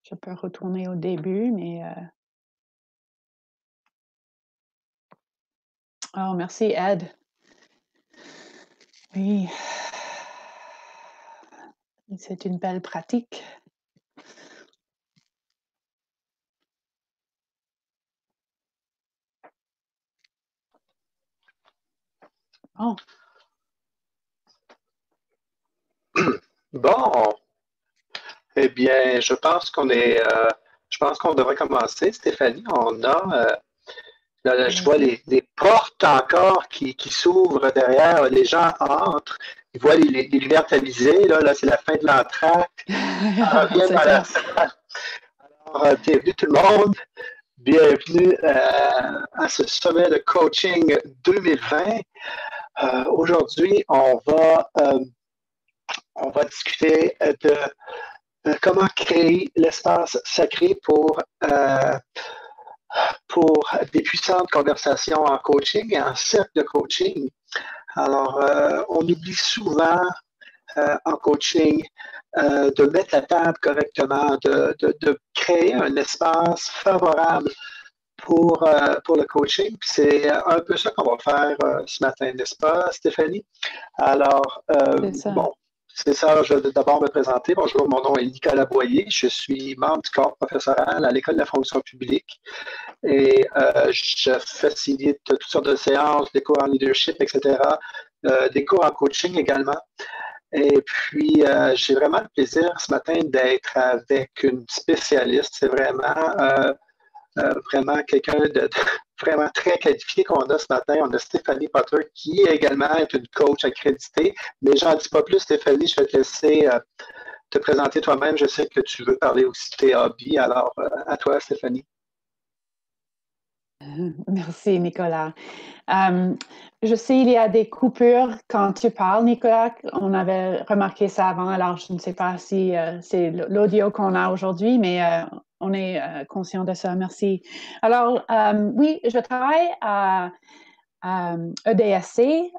Je peux retourner au début, mais oh, merci, Ed. Oui, c'est une belle pratique. Oh, Bon, eh bien, je pense qu'on devrait commencer, Stéphanie. Là, je vois allez-y. les portes encore qui s'ouvrent derrière. Les gens entrent. Ils voient les lumières tamisées. Là, c'est la fin de l'entracte. On revient C'est dans la ça. salle. Alors, bienvenue tout le monde. Bienvenue à ce sommet de coaching 2020. Aujourd'hui, on va discuter de comment créer l'espace sacré pour des puissantes conversations en coaching et en cercle de coaching. Alors, on oublie souvent en coaching de mettre la table correctement, de créer un espace favorable pour le coaching. C'est un peu ça qu'on va faire ce matin, n'est-ce pas, Stéphanie? Alors, C'est ça. bon, c'est ça. Je vais d'abord me présenter. Bonjour, mon nom est Nicolas Boyer. Je suis membre du corps professoral à l'École de la fonction publique et je facilite toutes sortes de séances, des cours en leadership, etc., des cours en coaching également. Et puis, j'ai vraiment le plaisir ce matin d'être avec une spécialiste. C'est vraiment quelqu'un de vraiment très qualifié qu'on a ce matin. On a Stéphanie Potter, qui également est une coach accréditée. Mais j'en dis pas plus, Stéphanie, je vais te laisser te présenter toi-même. Je sais que tu veux parler aussi de tes hobbies. Alors, à toi, Stéphanie. Merci, Nicolas. Euh, je sais, il y a des coupures quand tu parles, Nicolas. On avait remarqué ça avant, alors je ne sais pas si c'est l'audio qu'on a aujourd'hui, mais on est conscient de ça. Merci. Alors, oui, je travaille à EDSC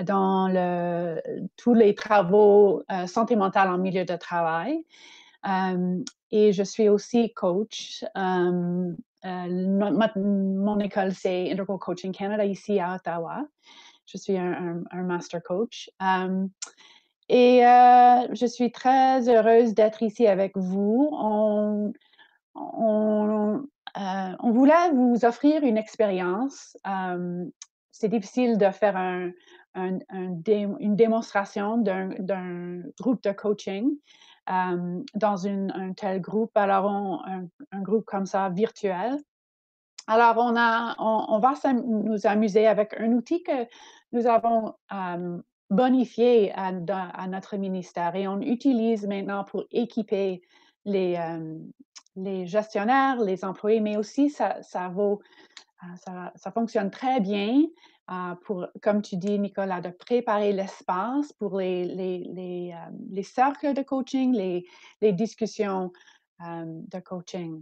dans tous les travaux santé mentale en milieu de travail. Et je suis aussi coach. Mon école, c'est Integral Coaching Canada, ici à Ottawa. Je suis un master coach. Et je suis très heureuse d'être ici avec vous. On, on voulait vous offrir une expérience. C'est difficile de faire une démonstration d'un groupe de coaching dans un tel groupe, alors un groupe comme ça virtuel. Alors, on va nous amuser avec un outil que nous avons bonifié à notre ministère et on utilise maintenant pour équiper les, euh, les gestionnaires, les employés, mais aussi ça fonctionne très bien pour, comme tu dis, Nicolas, de préparer l'espace pour les cercles de coaching, les discussions de coaching.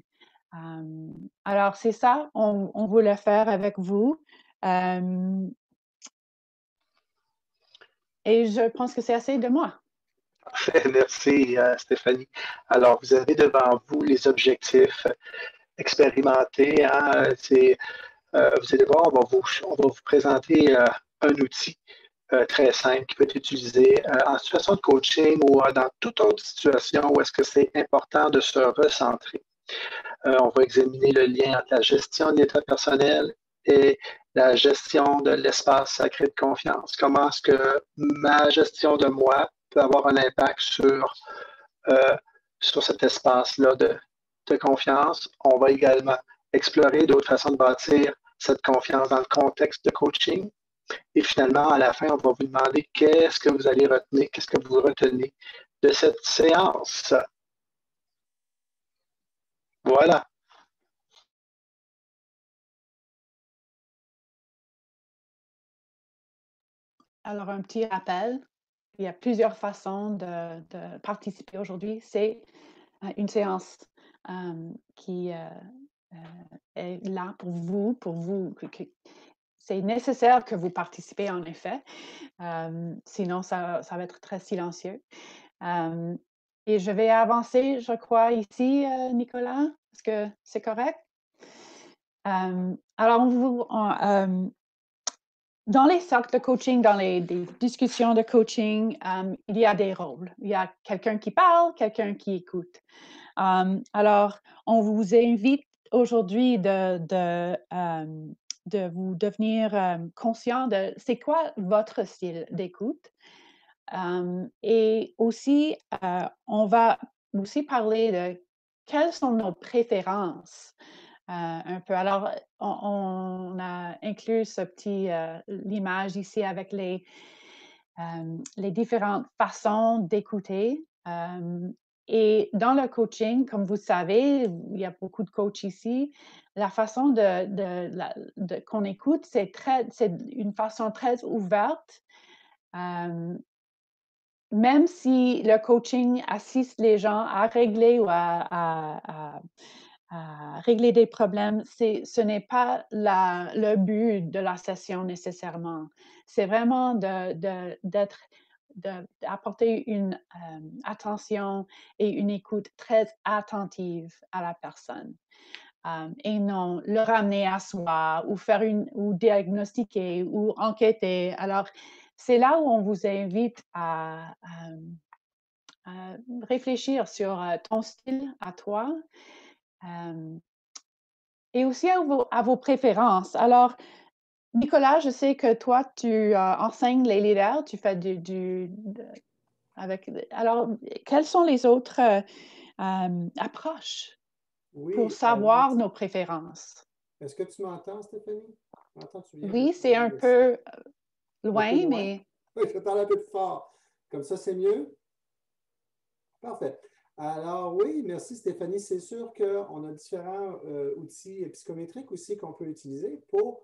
Euh, alors, c'est ça, on voulait faire avec vous. Euh, et je pense que c'est assez de moi. Merci, Stéphanie. Alors, vous avez devant vous les objectifs expérimentés. Hein? Vous allez voir, on va vous présenter un outil très simple qui peut être utilisé en situation de coaching ou dans toute autre situation où est-ce que c'est important de se recentrer. On va examiner le lien entre la gestion de l'état personnel et la gestion de l'espace sacré de confiance. Comment est-ce que ma gestion de moi peut avoir un impact euh, sur cet espace-là de confiance. On va également explorer d'autres façons de bâtir cette confiance dans le contexte de coaching. Et finalement, à la fin, on va vous demander qu'est-ce que vous allez retenir, qu'est-ce que vous retenez de cette séance. Voilà. Alors, un petit rappel, il y a plusieurs façons de participer aujourd'hui. C'est une séance qui est là pour vous. C'est nécessaire que vous participez, en effet. Sinon, ça va être très silencieux. Et je vais avancer, je crois, ici, Nicolas. Est-ce que c'est correct? Alors, dans les cercles de coaching, dans des discussions de coaching, il y a des rôles. Il y a quelqu'un qui parle, quelqu'un qui écoute. Alors, on vous invite aujourd'hui de vous devenir conscient de c'est quoi votre style d'écoute. Et aussi, on va aussi parler de quelles sont nos préférences. Un peu. Alors, on a inclus l'image ici avec les différentes façons d'écouter. Et dans le coaching, comme vous savez, il y a beaucoup de coachs ici. La façon qu'on écoute, c'est une façon très ouverte. Même si le coaching assiste les gens à régler ou à régler des problèmes, ce n'est pas le but de la session nécessairement. C'est vraiment d'apporter une attention et une écoute très attentive à la personne. Et non le ramener à soi ou diagnostiquer ou enquêter. Alors, c'est là où on vous invite à réfléchir sur ton style à toi. Et aussi à vos préférences. Alors, Nicolas, je sais que toi, tu enseignes les leaders, tu fais alors, quelles sont les autres approches pour Oui, savoir nos préférences? est-ce que tu m'entends, Stéphanie? M'entends-tu bien? Oui, c'est un peu un peu loin, loin? mais... Oui, je vais parler un peu plus fort. Comme ça, c'est mieux? Parfait. Alors oui, merci Stéphanie. C'est sûr qu'on a différents outils psychométriques aussi qu'on peut utiliser pour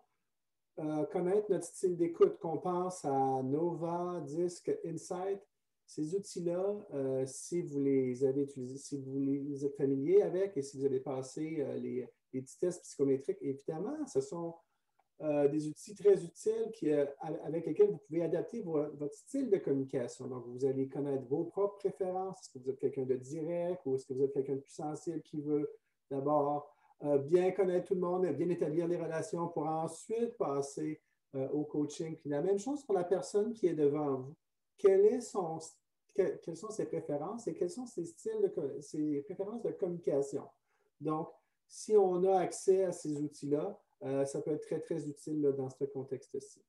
connaître notre style d'écoute, qu'on pense à Nova, Disc, Insight. Ces outils-là, si vous les avez utilisés, si vous êtes familier avec et si vous avez passé les petits tests psychométriques, évidemment, ce sont des outils très utiles avec lesquels vous pouvez adapter votre style de communication. Donc, vous allez connaître vos propres préférences. Est-ce que vous êtes quelqu'un de direct ou est-ce que vous êtes quelqu'un de plus sensible qui veut d'abord bien connaître tout le monde, bien établir les relations pour ensuite passer au coaching. Puis la même chose pour la personne qui est devant vous. Quelles sont ses préférences et quels sont ses préférences de communication? Donc, si on a accès à ces outils-là, ça peut être très, très utile là, dans ce contexte-ci.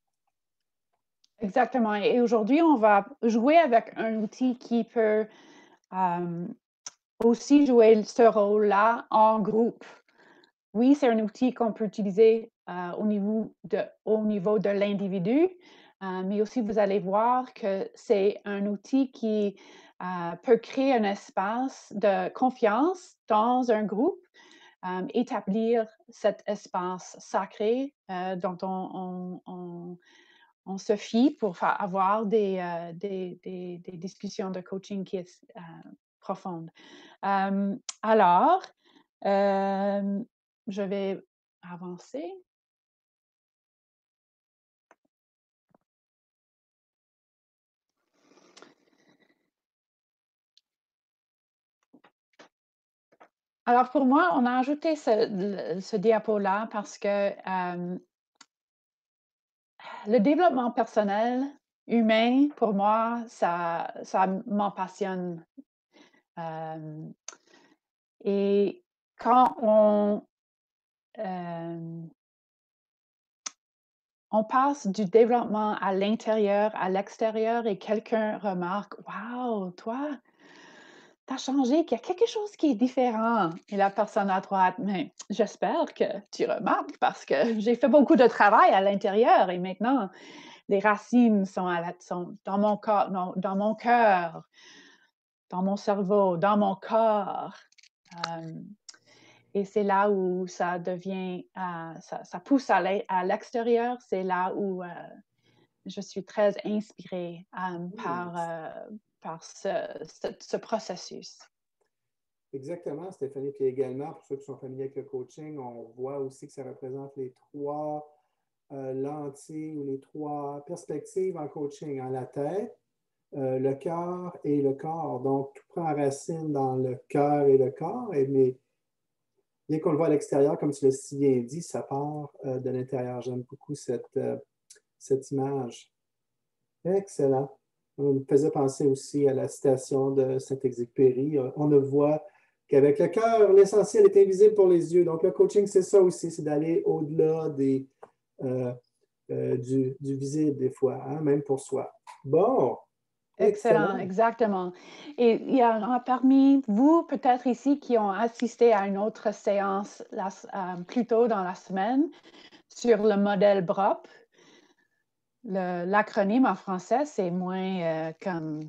Exactement. Et aujourd'hui, on va jouer avec un outil qui peut aussi jouer ce rôle-là en groupe. Oui, c'est un outil qu'on peut utiliser au niveau de l'individu, mais aussi vous allez voir que c'est un outil qui peut créer un espace de confiance dans un groupe, établir cet espace sacré dont on se fie pour avoir des discussions de coaching qui est profonde. Alors, je vais avancer. Alors, pour moi, on a ajouté ce diapo-là parce que le développement personnel humain, pour moi, ça m'en passionne. Et quand on passe du développement à l'intérieur, à l'extérieur, et quelqu'un remarque, waouh, toi, tu as changé, qu'il y a quelque chose qui est différent. Et la personne à droite, mais j'espère que tu remarques parce que j'ai fait beaucoup de travail à l'intérieur et maintenant, les racines sont dans mon corps, dans mon cœur, dans mon cerveau, dans mon corps. Et c'est là où ça devient, ça pousse à l'extérieur. C'est là où je suis très inspirée par ce processus. Exactement, Stéphanie. Puis également, pour ceux qui sont familiers avec le coaching, on voit aussi que ça représente les trois lentilles ou les trois perspectives en coaching. La tête, le cœur et le corps. Donc, tout prend racine dans le cœur et le corps, mais bien qu'on le voit à l'extérieur, comme tu l'as si bien dit, ça part de l'intérieur. J'aime beaucoup cette image. Excellent. Ça me faisait penser aussi à la citation de Saint-Exupéry. On ne voit qu'avec le cœur, l'essentiel est invisible pour les yeux. Donc, le coaching, c'est ça aussi, c'est d'aller au-delà du visible des fois, hein, même pour soi. Bon, excellent, exactement. Et il y en a parmi vous, peut-être ici, qui ont assisté à une autre séance plus tôt dans la semaine sur le modèle BROP. L'acronyme en français, c'est moins comme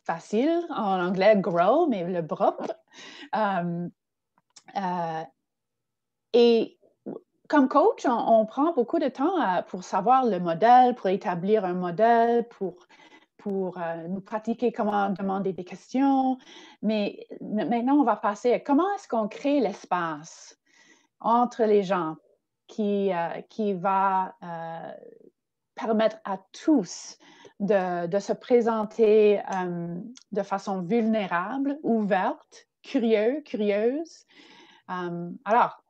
facile. En anglais, GROW, mais le BROP. Et comme coach, on prend beaucoup de temps pour savoir le modèle, pour établir un modèle, pour nous pratiquer comment demander des questions. Mais maintenant, on va passer à comment est-ce qu'on crée l'espace entre les gens qui va permettre à tous de se présenter de façon vulnérable, ouverte, curieuse. Alors,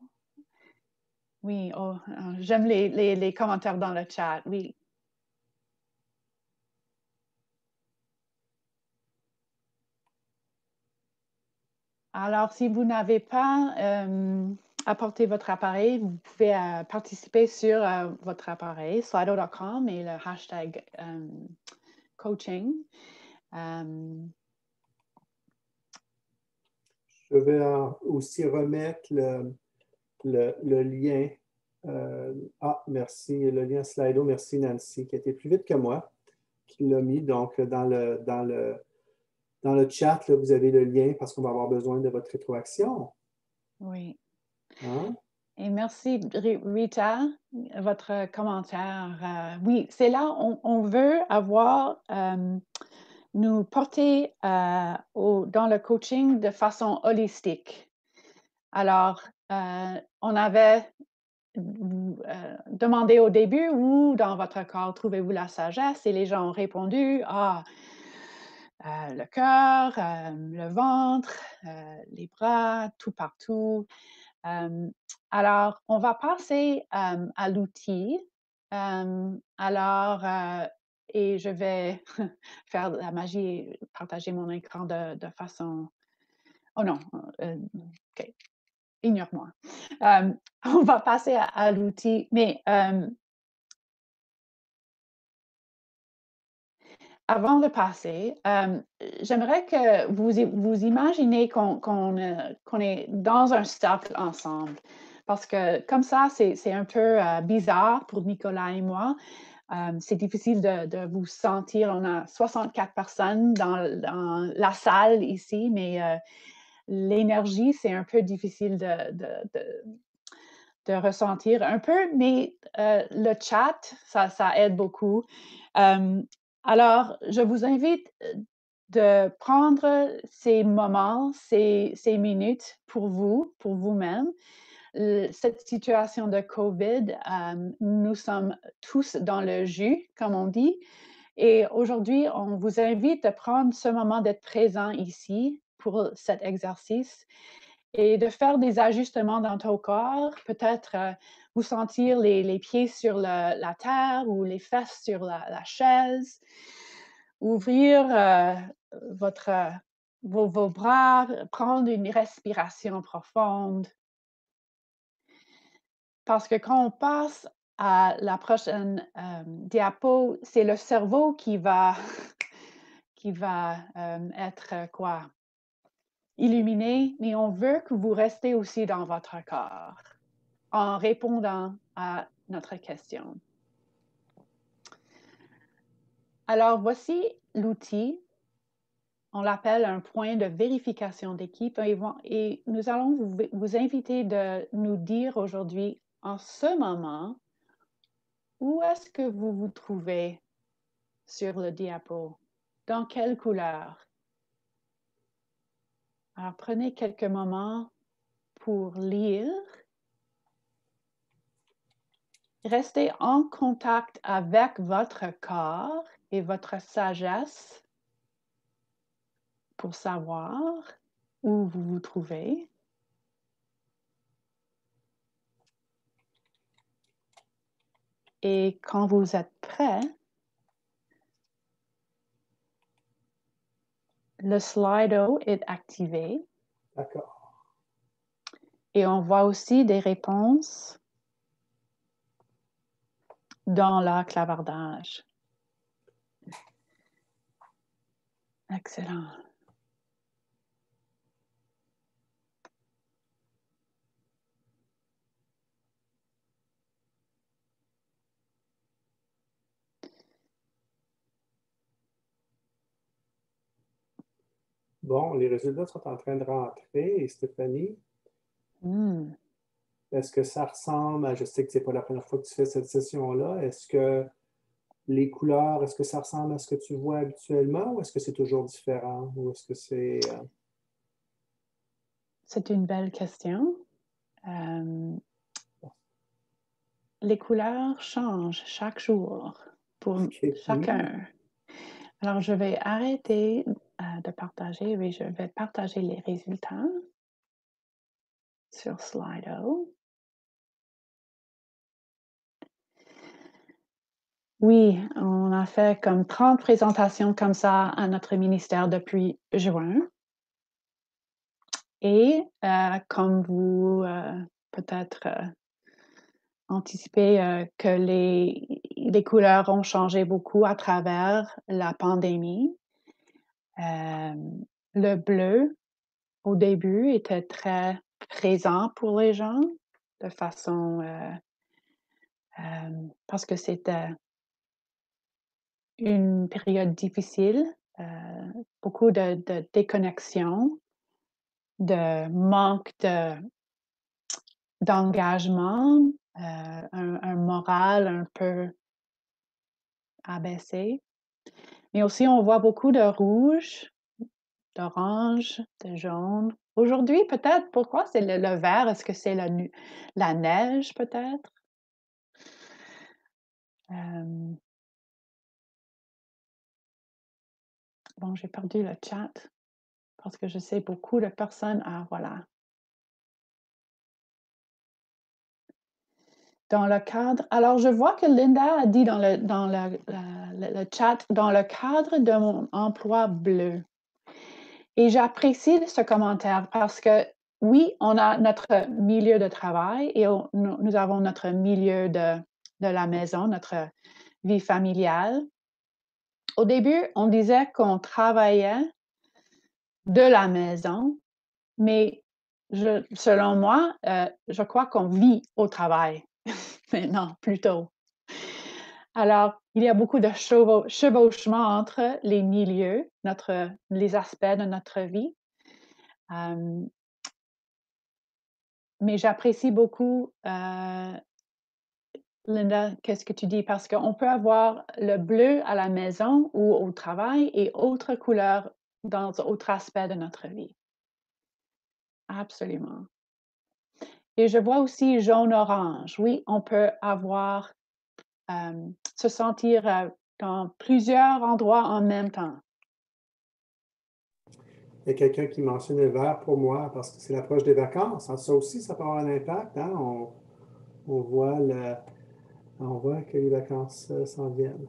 oui, j'aime les commentaires dans le chat, oui. Alors, si vous n'avez pas apporté votre appareil, vous pouvez participer sur votre appareil, slido.com et le hashtag coaching. Je vais aussi remettre le lien. Merci, le lien Slido. Merci Nancy, qui a été plus vite que moi, qui l'a mis. Donc, dans le chat, là, vous avez le lien parce qu'on va avoir besoin de votre rétroaction. Oui. Hein? Et merci, Rita, votre commentaire. Oui, c'est là, on veut nous porter dans le coaching de façon holistique. Alors, on avait demandé au début où dans votre corps trouvez-vous la sagesse et les gens ont répondu, le cœur, le ventre, les bras, tout partout. Alors, on va passer à l'outil. Et je vais faire de la magie et partager mon écran de façon... Oh non, OK, ignore-moi. On va passer à l'outil, mais avant de passer, j'aimerais que vous imaginez qu'on est dans un cercle ensemble. Parce que comme ça, c'est un peu bizarre pour Nicolas et moi. C'est difficile de vous sentir. On a 64 personnes dans la salle ici, mais l'énergie, c'est un peu difficile de ressentir un peu, mais le chat, ça aide beaucoup. Alors, je vous invite de prendre ces moments, ces minutes pour vous-même. Cette situation de COVID, nous sommes tous dans le jus, comme on dit. Et aujourd'hui, on vous invite à prendre ce moment d'être présent ici pour cet exercice et de faire des ajustements dans ton corps, peut-être vous sentir les pieds sur la terre ou les fesses sur la chaise, ouvrir vos bras, prendre une respiration profonde. Parce que quand on passe à la prochaine diapo, c'est le cerveau qui va être quoi? Illuminé, mais on veut que vous restez aussi dans votre corps en répondant à notre question. Alors, voici l'outil. On l'appelle un point de vérification d'équipe et nous allons vous inviter de nous dire aujourd'hui, en ce moment, où est-ce que vous vous trouvez sur le diapo? Dans quelle couleur? Alors, prenez quelques moments pour lire. Restez en contact avec votre corps et votre sagesse pour savoir où vous vous trouvez. Et quand vous êtes prêt, le Slido est activé. D'accord. Et on voit aussi des réponses dans le clavardage. Excellent. Bon, les résultats sont en train de rentrer. Et Stéphanie, est-ce que ça ressemble à, je sais que ce n'est pas la première fois que tu fais cette session-là, est-ce que les couleurs, est-ce que ça ressemble à ce que tu vois habituellement ou est-ce que c'est toujours différent ou est-ce que c'est... C'est une belle question. Les couleurs changent chaque jour pour chacun. Alors, je vais arrêter de partager. Oui, je vais partager les résultats sur Slido. Oui, on a fait comme 30 présentations comme ça à notre ministère depuis juin. Et comme vous peut-être anticipez que les couleurs ont changé beaucoup à travers la pandémie. Le bleu, au début, était très présent pour les gens de façon... parce que c'était une période difficile, beaucoup de déconnexion, de manque d'engagement, un moral un peu abaissé. Mais aussi, on voit beaucoup de rouge, d'orange, de jaune. Aujourd'hui, peut-être, pourquoi c'est le vert? Est-ce que c'est la neige, peut-être? Bon, j'ai perdu le chat parce que je sais beaucoup de personnes. Ah, voilà. Dans le cadre, alors je vois que Linda a dit dans le chat, dans le cadre de mon emploi bleu. Et j'apprécie ce commentaire parce que oui, on a notre milieu de travail et nous avons notre milieu de la maison, notre vie familiale. Au début, on disait qu'on travaillait de la maison, mais selon moi, je crois qu'on vit au travail maintenant, plutôt. Alors, il y a beaucoup de chevauchement entre les milieux, les aspects de notre vie. Mais j'apprécie beaucoup, Linda, qu'est-ce que tu dis? Parce qu'on peut avoir le bleu à la maison ou au travail et autres couleurs dans d'autres aspects de notre vie. Absolument. Et je vois aussi jaune-orange. Oui, on peut avoir, se sentir dans plusieurs endroits en même temps. Il y a quelqu'un qui mentionne le vert pour moi parce que c'est l'approche des vacances. Ça aussi, ça peut avoir un impact. Hein? On voit que les vacances s'en viennent.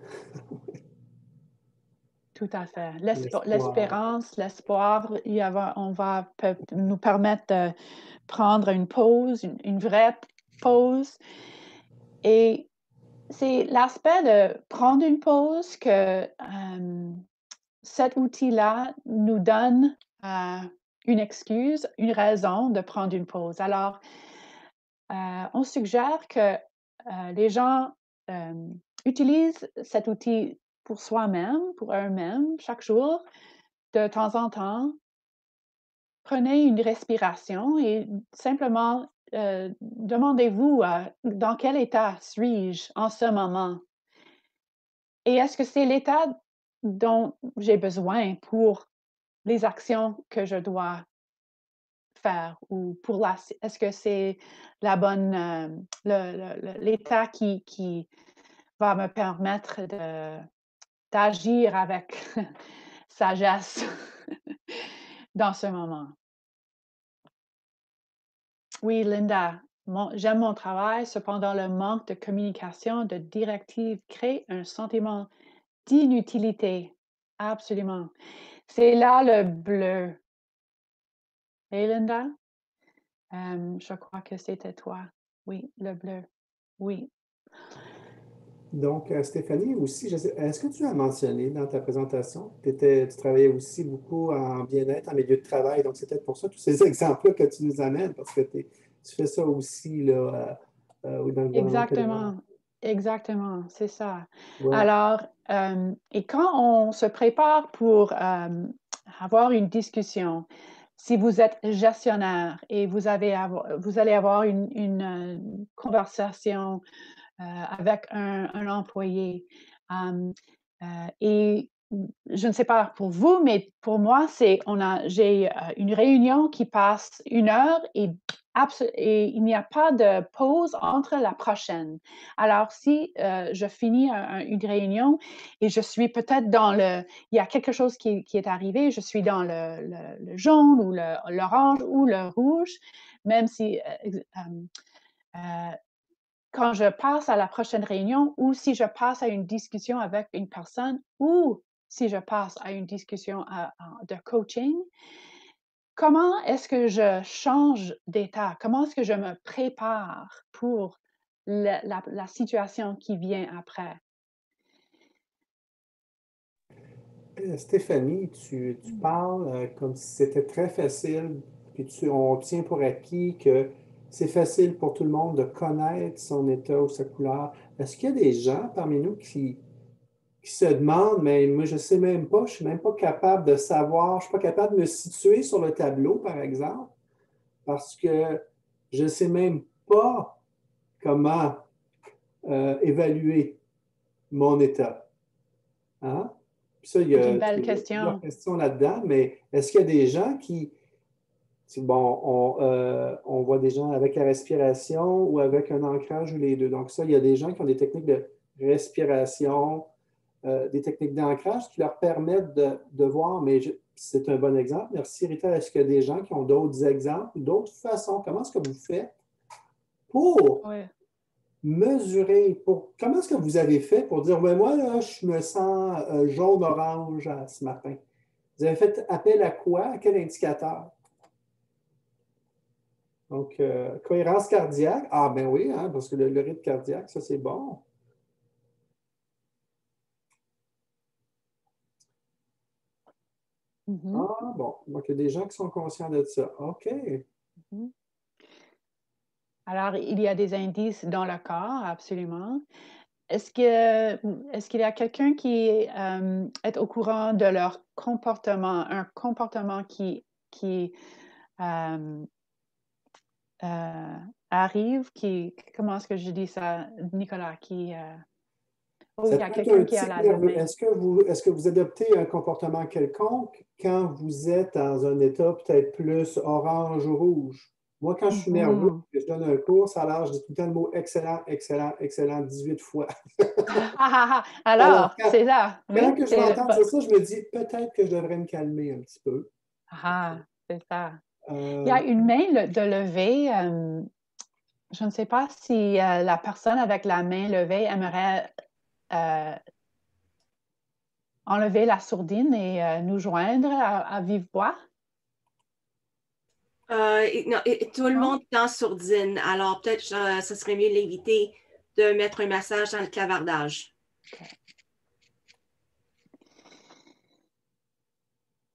Tout à fait. L'espérance, l'espoir, peut nous permettre de prendre une pause, une vraie pause. Et c'est l'aspect de prendre une pause que cet outil-là nous donne une excuse, une raison de prendre une pause. Alors, on suggère que les gens utilisent cet outil pour soi-même, pour eux-mêmes, chaque jour, de temps en temps. Prenez une respiration et simplement demandez-vous dans quel état suis-je en ce moment? Et est-ce que c'est l'état dont j'ai besoin pour les actions que je dois faire ou est-ce que c'est la bonne l'état qui va me permettre d'agir avec sagesse dans ce moment. Oui, Linda, j'aime mon travail, cependant le manque de communication, de directives crée un sentiment d'inutilité. Absolument. C'est là le bleu. Et Linda? Je crois que c'était toi. Oui, le bleu. Oui. Donc, Stéphanie, aussi, est-ce que tu as mentionné dans ta présentation que tu travaillais aussi beaucoup en bien-être, en milieu de travail, donc c'est peut-être pour ça tous ces exemples-là que tu nous amènes, parce que tu fais ça aussi là, dans le gouvernement fédéral. Exactement. Exactement, c'est ça. Ouais. Alors, et quand on se prépare pour avoir une discussion, si vous êtes gestionnaire et vous allez avoir une conversation avec un employé. Et je ne sais pas pour vous, mais pour moi, j'ai une réunion qui passe 1 heure et il n'y a pas de pause entre la prochaine. Alors, si je finis une réunion et je suis peut-être il y a quelque chose qui est arrivé, je suis dans le jaune ou l'orange ou le rouge, même si quand je passe à la prochaine réunion ou si je passe à une discussion avec une personne ou si je passe à une discussion de coaching, comment est-ce que je change d'état? Comment est-ce que je me prépare pour la situation qui vient après? Stéphanie, tu parles comme si c'était très facile, puis on tient pour acquis que c'est facile pour tout le monde de connaître son état ou sa couleur. Est-ce qu'il y a des gens parmi nous qui se demandent, mais moi je ne sais même pas, je ne suis même pas capable de savoir, je ne suis pas capable de me situer sur le tableau, par exemple, parce que je ne sais même pas comment évaluer mon état. Hein? Puis ça, il y C'est une a belle plusieurs question. questions là-dedans, mais est-ce qu'il y a des gens qui, bon, on voit des gens avec la respiration ou avec un ancrage ou les deux. Donc ça, il y a des gens qui ont des techniques de respiration, des techniques d'ancrage qui leur permettent de voir, mais c'est un bon exemple. Merci Rita. Est-ce qu'il y a des gens qui ont d'autres exemples, d'autres façons? Comment est-ce que vous faites pour Oui. mesurer, comment est-ce que vous avez fait pour dire, ben moi, là, je me sens jaune-orange ce matin? Vous avez fait appel à quoi? À quel indicateur? Donc, cohérence cardiaque. Ah, ben oui, hein, parce que le rythme cardiaque, ça, c'est bon. Mhm. Ah, bon. Donc, il y a des gens qui sont conscients de ça. OK. Mhm. Alors, il y a des indices dans le corps, absolument. Est-ce qu'il y a quelqu'un qui est au courant de leur comportement, un comportement qui euh, euh, arrive, comment est-ce que je dis ça, Nicolas, il Ça y a peut être quelqu'un un qui a tic la nerveux. main. Est-ce que vous adoptez un comportement quelconque quand vous êtes dans un état peut-être plus orange ou rouge? Moi, quand je suis nerveux, Mhm. je donne un cours, ça a l'air, je dis tout le temps le mot excellent, excellent, excellent 18 fois. Alors, Alors, c'est ça, quand oui, que je vais entendre ça, je me dis peut-être que je devrais me calmer un petit peu. c'est ça. Il y Euh, a une main de levée. Je ne sais pas si la personne avec la main levée aimerait euh, enlever la sourdine et nous joindre à vive voix. Non, tout le Non? monde est en sourdine, alors peut-être ce serait mieux l'éviter de mettre un massage dans le clavardage. Okay.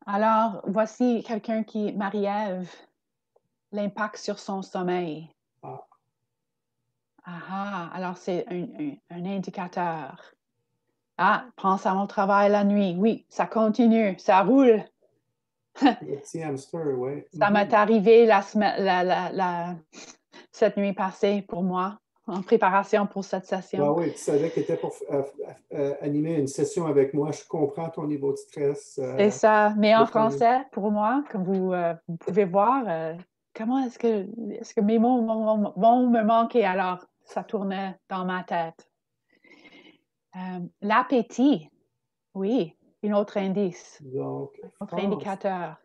Alors, voici quelqu'un Marie-Ève, l'impact sur son sommeil. ah, Alors c'est un indicateur. Ah, pense à mon travail la nuit. Oui, ça continue, ça roule. le petit hamster, oui. Ça m'est arrivé cette nuit passée pour moi, en préparation pour cette Ah session. oui, tu savais que tu étais pour animer une session avec moi. Je comprends ton niveau de stress. C'est ça, mais en Stéphanie. français, pour moi, comme vous pouvez voir, comment est-ce que mes mots vont me manquer? Alors, ça tournait dans ma tête. L'appétit, oui. un autre indice, Donc, un autre France. indicateur.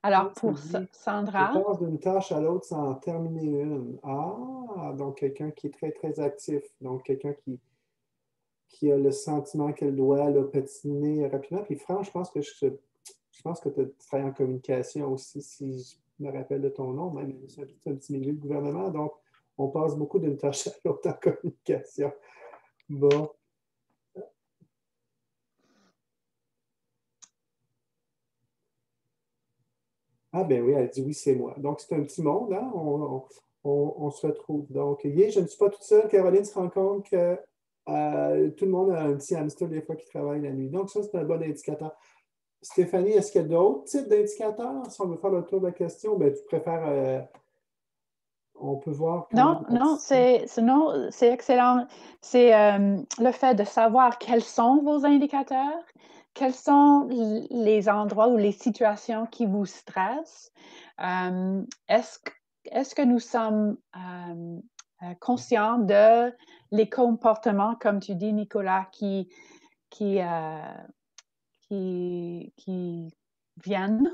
Alors, pour Je Sandra, passe d'une tâche à l'autre sans en terminer une. Ah, donc quelqu'un qui est très, très actif. Donc, quelqu'un qui a le sentiment qu'elle doit là, patiner rapidement. Puis, France, je pense que tu travailles en communication aussi, si je me rappelle de ton nom, même c'est un petit milieu de gouvernement. Donc, on passe beaucoup d'une tâche à l'autre en communication. Bon. Ah ben oui, elle dit oui, c'est moi. Donc, c'est un petit monde, hein? On se retrouve. Donc, je ne suis pas toute seule. Caroline se rend compte que tout le monde a un petit hamster des fois qui travaille la nuit. Donc, ça, c'est un bon indicateur. Stéphanie, est-ce qu'il y a d'autres types d'indicateurs? Si on veut faire le tour de la question, ben, tu préfères, on peut voir comment... non, c'est excellent. C'est le fait de savoir quels sont vos indicateurs, quels sont les endroits ou les situations qui vous stressent. Est-ce que nous sommes conscients de les comportements, comme tu dis, Nicolas, qui viennent?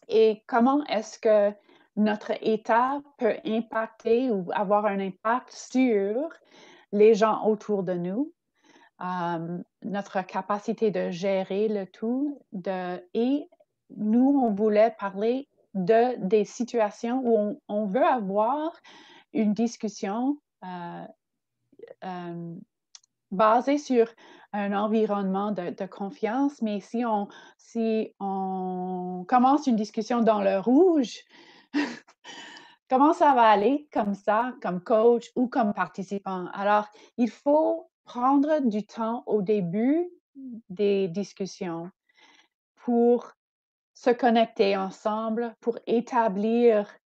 Et comment est-ce que notre état peut impacter ou avoir un impact sur les gens autour de nous, notre capacité de gérer le tout, et nous, on voulait parler des situations où on veut avoir une discussion basée sur un environnement de confiance, mais si on commence une discussion dans le rouge, comment ça va aller comme ça, comme coach ou comme participant? Alors, il faut prendre du temps au début des discussions pour se connecter ensemble, pour établir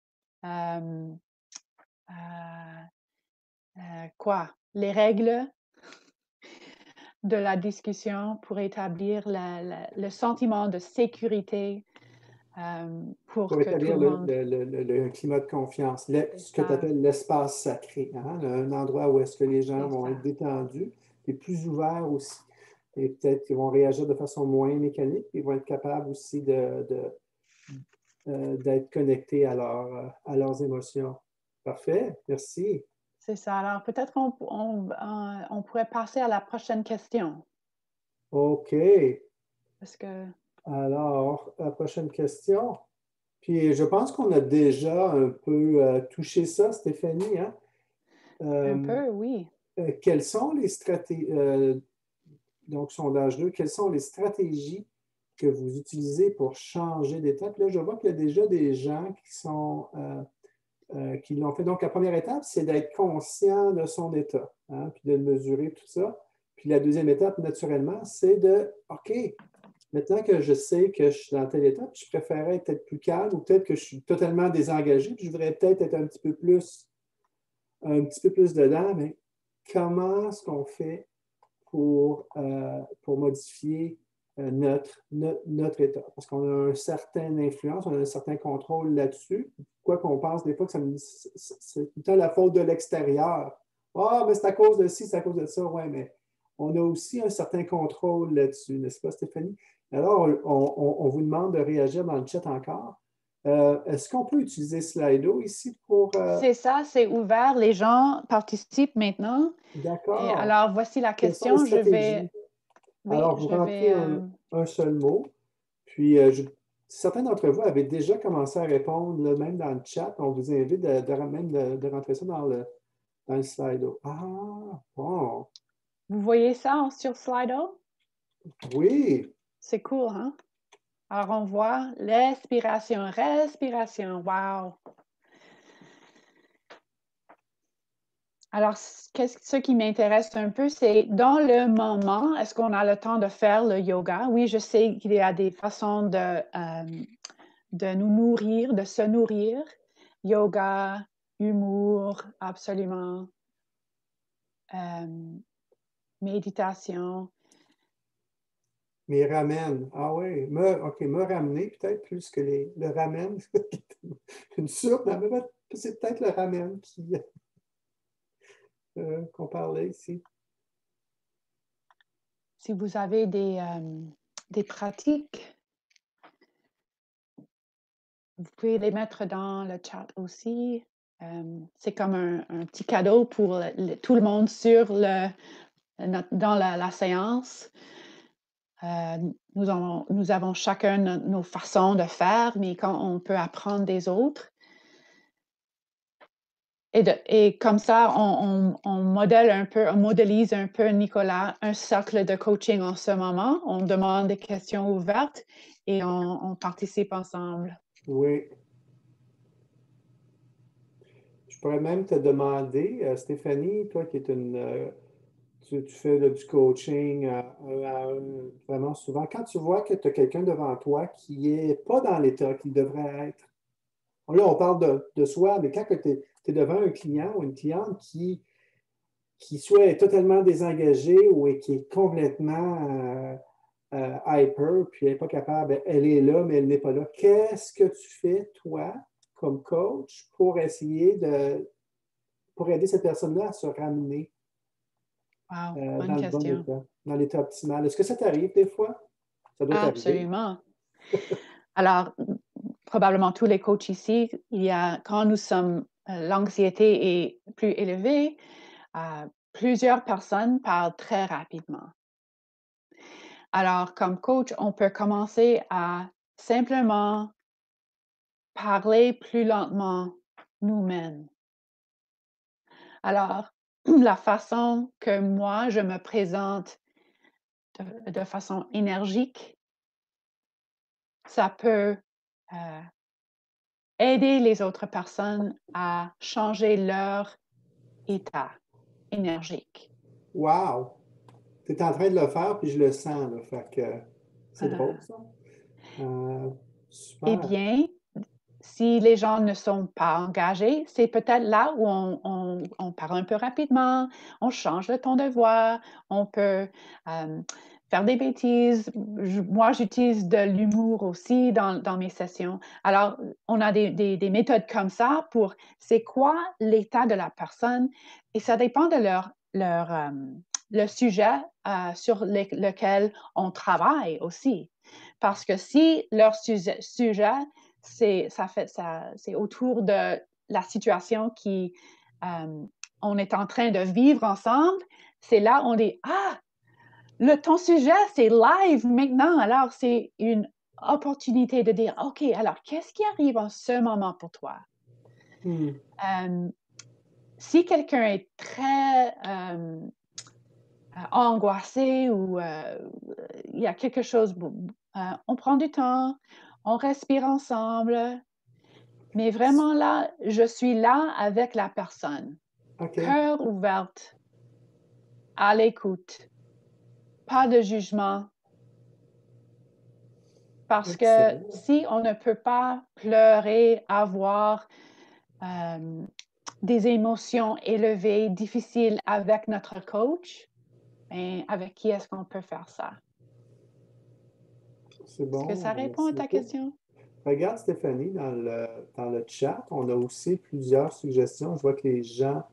les règles de la discussion, pour établir le sentiment de sécurité pour que tout établir le monde... le climat de confiance, ce que tu ça. appelles l'espace sacré, hein? Un endroit où est-ce que les gens C'est vont ça. être détendus et plus ouverts aussi. Et peut-être qu'ils vont réagir de façon moins mécanique, ils vont être capables aussi d'être connectés à leurs émotions. Parfait, merci. C'est ça. Alors, peut-être on pourrait passer à la prochaine question. OK. Parce que... Alors, la prochaine question. Puis, je pense qu'on a déjà un peu touché ça, Stéphanie, hein? Un peu, oui. Quelles sont les stratégies, donc sondage 2, quelles sont les stratégies que vous utilisez pour changer d'étape? Là, je vois qu'il y a déjà des gens qui l'ont fait. Donc, la première étape, c'est d'être conscient de son état, hein, puis de mesurer tout ça. Puis la deuxième étape, naturellement, c'est OK, maintenant que je sais que je suis dans telle étape, je préférerais être plus calme ou peut-être que je suis totalement désengagé, puis je voudrais peut-être être un petit peu plus dedans, mais comment est-ce qu'on fait pour modifier notre état? Parce qu'on a une certaine influence, on a un certain contrôle là-dessus. Quoi qu'on pense des fois que c'est tout le temps la faute de l'extérieur. Ah, mais c'est à cause de ci, c'est à cause de ça. Oui, mais on a aussi un certain contrôle là-dessus, n'est-ce pas, Stéphanie? Alors, on vous demande de réagir dans le chat encore. Est-ce qu'on peut utiliser Slido ici pour... C'est ça, c'est ouvert. Les gens participent maintenant. Et D'accord. alors, voici la Quelles sont les question. stratégies? Oui, Alors, vous je rentrez vais... un seul mot, puis certains d'entre vous avaient déjà commencé à répondre, là, même dans le chat. On vous invite de rentrer ça dans le Slido. Ah, bon. Vous voyez ça sur Slido? Oui. C'est cool, hein? Alors, on voit respiration. Wow! Alors, ce qui m'intéresse un peu, c'est dans le moment, est-ce qu'on a le temps de faire le yoga? Oui, je sais qu'il y a des façons de nous nourrir, de se nourrir. Yoga, humour, absolument. Méditation. Mais ramène. Ah oui. OK, me ramener, peut-être plus que le ramène. Une soupe, mais c'est peut-être le ramène qu'on parlait ici. si vous avez des pratiques, vous pouvez les mettre dans le chat aussi. C'est comme un petit cadeau pour tout le monde dans la séance. Nous avons chacun nos façons de faire, mais quand on peut apprendre des autres. Et comme ça, on modélise un peu, Nicolas, un cercle de coaching en ce moment. On demande des questions ouvertes et on participe ensemble. Oui. Je pourrais même te demander, Stéphanie, toi qui es tu fais du coaching vraiment souvent, quand tu vois que tu as quelqu'un devant toi qui n'est pas dans l'état qu'il devrait être, là on parle de soi, mais quand tu es devant un client ou une cliente qui soit est totalement désengagé ou qui est complètement hyper, puis elle n'est pas capable, elle est là, mais elle n'est pas là. Qu'est-ce que tu fais, toi, comme coach, pour essayer pour aider cette personne-là à se ramener Wow, dans bonne le bon question. état, dans l'état optimal? Est-ce que ça t'arrive des fois? Ça doit t'arriver. Absolument. Alors, probablement tous les coachs ici, quand nous sommes, l'anxiété est plus élevée, plusieurs personnes parlent très rapidement. Alors, comme coach, on peut commencer à simplement parler plus lentement nous-mêmes. Alors, la façon que moi, je me présente de façon énergique, ça peut aider les autres personnes à changer leur état énergique. Wow! Tu es en train de le faire, puis je le sens, là. Fait que c'est drôle, ça. Eh Super. bien, si les gens ne sont pas engagés, c'est peut-être là où on parle un peu rapidement, on change le ton de voix, on peut faire des bêtises. Moi, j'utilise de l'humour aussi dans mes sessions. Alors, on a des méthodes comme ça pour c'est quoi l'état de la personne et ça dépend de le sujet sur lequel on travaille aussi. Parce que si leur sujet c'est autour de la situation on est en train de vivre ensemble, c'est là on dit ton sujet c'est live maintenant, alors c'est une opportunité de dire OK, alors qu'est-ce qui arrive en ce moment pour toi? Si quelqu'un est très angoissé ou il y a quelque chose, on prend du temps, on respire ensemble, mais vraiment là, je suis là avec la personne, OK. cœur ouvert, à l'écoute, pas de jugement, parce que Excellent. si on ne peut pas pleurer, avoir des émotions élevées, difficiles avec notre coach, ben, avec qui est-ce qu'on peut faire ça? C'est Est-ce que bon. ça répond à Merci ta beaucoup. question? Regarde, Stéphanie, dans le chat, on a aussi plusieurs suggestions. Je vois que les gens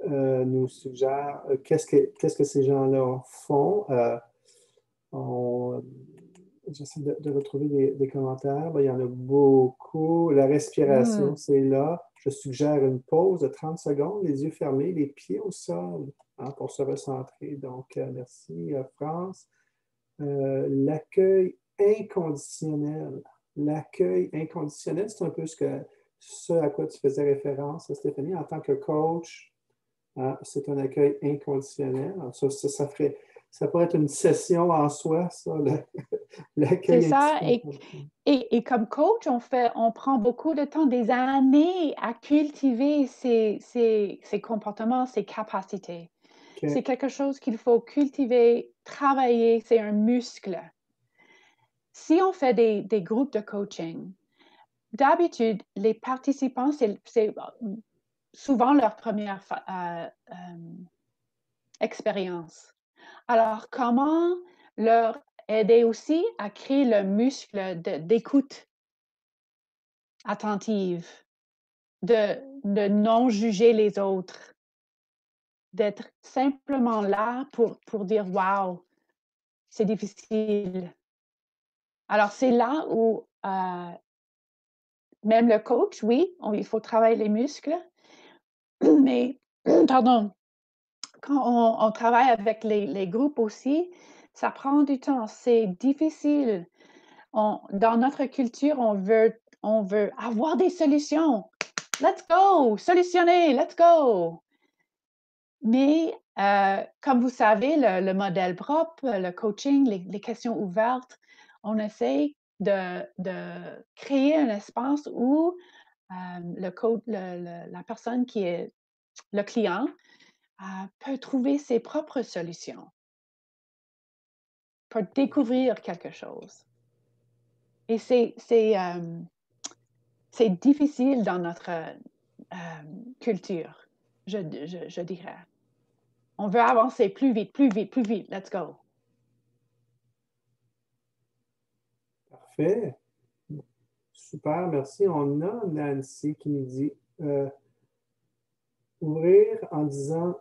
nous suggèrent qu'est-ce que ces gens-là font. J'essaie de retrouver des commentaires. Ben, il y en a beaucoup. La respiration, c'est là. Je suggère une pause de 30 secondes, les yeux fermés, les pieds au sol, pour se recentrer. Donc, merci, France. L'accueil inconditionnel. L'accueil inconditionnel, c'est un peu ce à quoi tu faisais référence, Stéphanie, en tant que coach. C'est un accueil inconditionnel. Alors, ça pourrait être une session en soi, ça, C'est l'accueil ça. inconditionnel. Et comme coach, on prend beaucoup de temps, des années à cultiver ces comportements, ces capacités. OK. C'est quelque chose qu'il faut cultiver, travailler, c'est un muscle. Si on fait des groupes de coaching, d'habitude, les participants, c'est souvent leur première expérience. Alors, comment leur aider aussi à créer le muscle d'écoute attentive, de non juger les autres, d'être simplement là pour dire wow, c'est difficile. Alors, c'est là où même le coach, oui, il faut travailler les muscles, mais, pardon, quand on travaille avec les groupes aussi, ça prend du temps, c'est difficile. Dans notre culture, on veut avoir des solutions. Let's go! Solutionner! Let's go! Mais comme vous savez, le modèle propre, le coaching, les questions ouvertes, on essaie de créer un espace où la personne qui est le client peut trouver ses propres solutions, peut découvrir quelque chose. Et c'est difficile dans notre culture, je dirais. On veut avancer plus vite, plus vite, plus vite. Let's go. Parfait. Super, merci. On a Nancy qui nous dit ouvrir en disant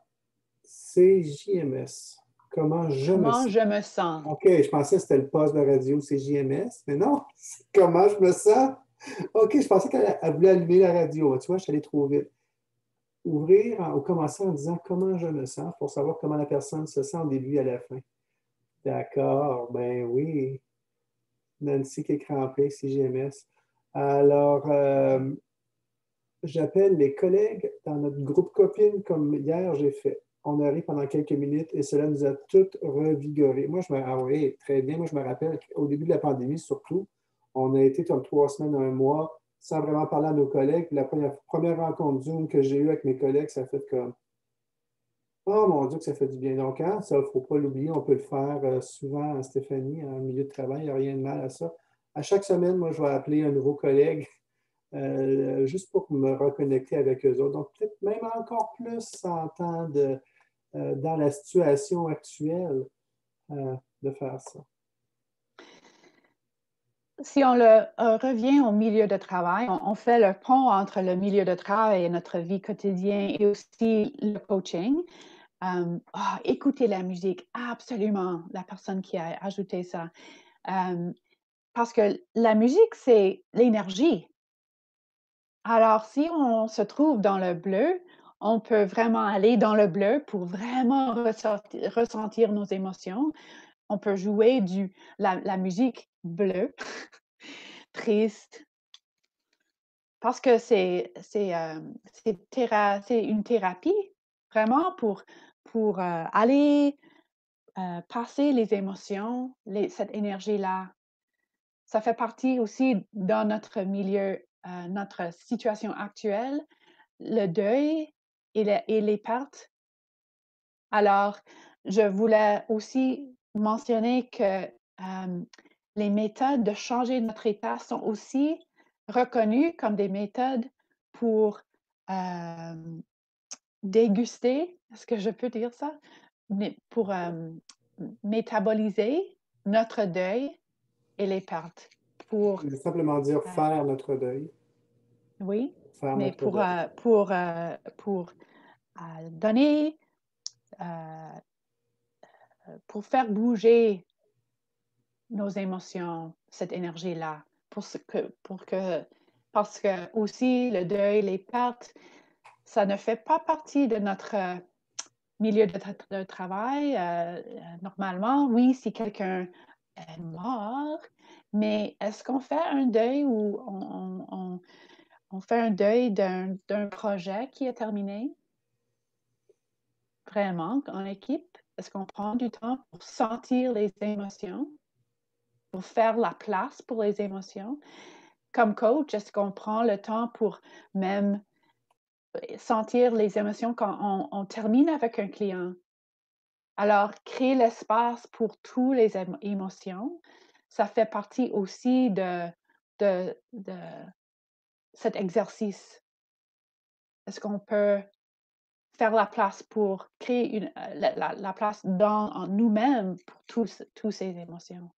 CJMS. Comment je me sens. Je me sens. OK, je pensais que c'était le poste de radio CJMS, mais non, comment je me sens. OK, je pensais qu'elle voulait allumer la radio. Tu vois, je suis allé trop vite. Ouvrir ou commencer en disant comment je me sens pour savoir comment la personne se sent au début et à la fin. D'accord, ben oui. Nancy qui est crampée, CGMS. Alors, j'appelle les collègues dans notre groupe copine comme hier j'ai fait. On a ri pendant quelques minutes et cela nous a toutes revigorées. Ah oui, très bien. Moi, je me rappelle qu'au début de la pandémie, surtout, on a été comme 3 semaines, un mois, sans vraiment parler à nos collègues. La première rencontre Zoom que j'ai eue avec mes collègues, ça a fait comme oh mon Dieu, que ça fait du bien. Donc, hein, ça, il ne faut pas l'oublier, on peut le faire souvent, Stéphanie, en milieu de travail, il n'y a rien de mal à ça. À chaque semaine, moi, je vais appeler un nouveau collègue juste pour me reconnecter avec eux autres. Donc, peut-être même encore plus s'entendre dans la situation actuelle de faire ça. Si on revient au milieu de travail, on fait le pont entre le milieu de travail et notre vie quotidienne et aussi le coaching. Écouter la musique, absolument, la personne qui a ajouté ça. Parce que la musique, c'est l'énergie. Alors, si on se trouve dans le bleu, on peut vraiment aller dans le bleu pour vraiment ressentir nos émotions. On peut jouer la musique bleue, triste, parce que c'est une thérapie, vraiment, pour aller passer les émotions, cette énergie-là. Ça fait partie aussi dans notre milieu, notre situation actuelle, le deuil et les pertes. Alors, je voulais aussi mentionner que les méthodes de changer notre état sont aussi reconnues comme des méthodes pour déguster, est-ce que je peux dire ça? Mais pour métaboliser notre deuil et les pertes. Pour, Je vais simplement dire faire notre deuil. oui, Faire mais notre deuil. pour donner, pour faire bouger nos émotions, cette énergie-là, parce que aussi le deuil, les pertes, ça ne fait pas partie de notre milieu de travail. Normalement, oui, si quelqu'un est mort, mais est-ce qu'on fait un deuil ou on fait un deuil d'un projet qui est terminé? Vraiment, en équipe? Est-ce qu'on prend du temps pour sentir les émotions, pour faire la place pour les émotions? Comme coach, est-ce qu'on prend le temps pour même sentir les émotions quand on termine avec un client? Alors, créer l'espace pour toutes les émotions, ça fait partie aussi de cet exercice. Est-ce qu'on peut faire la place pour créer la place en nous-mêmes pour toutes ces émotions?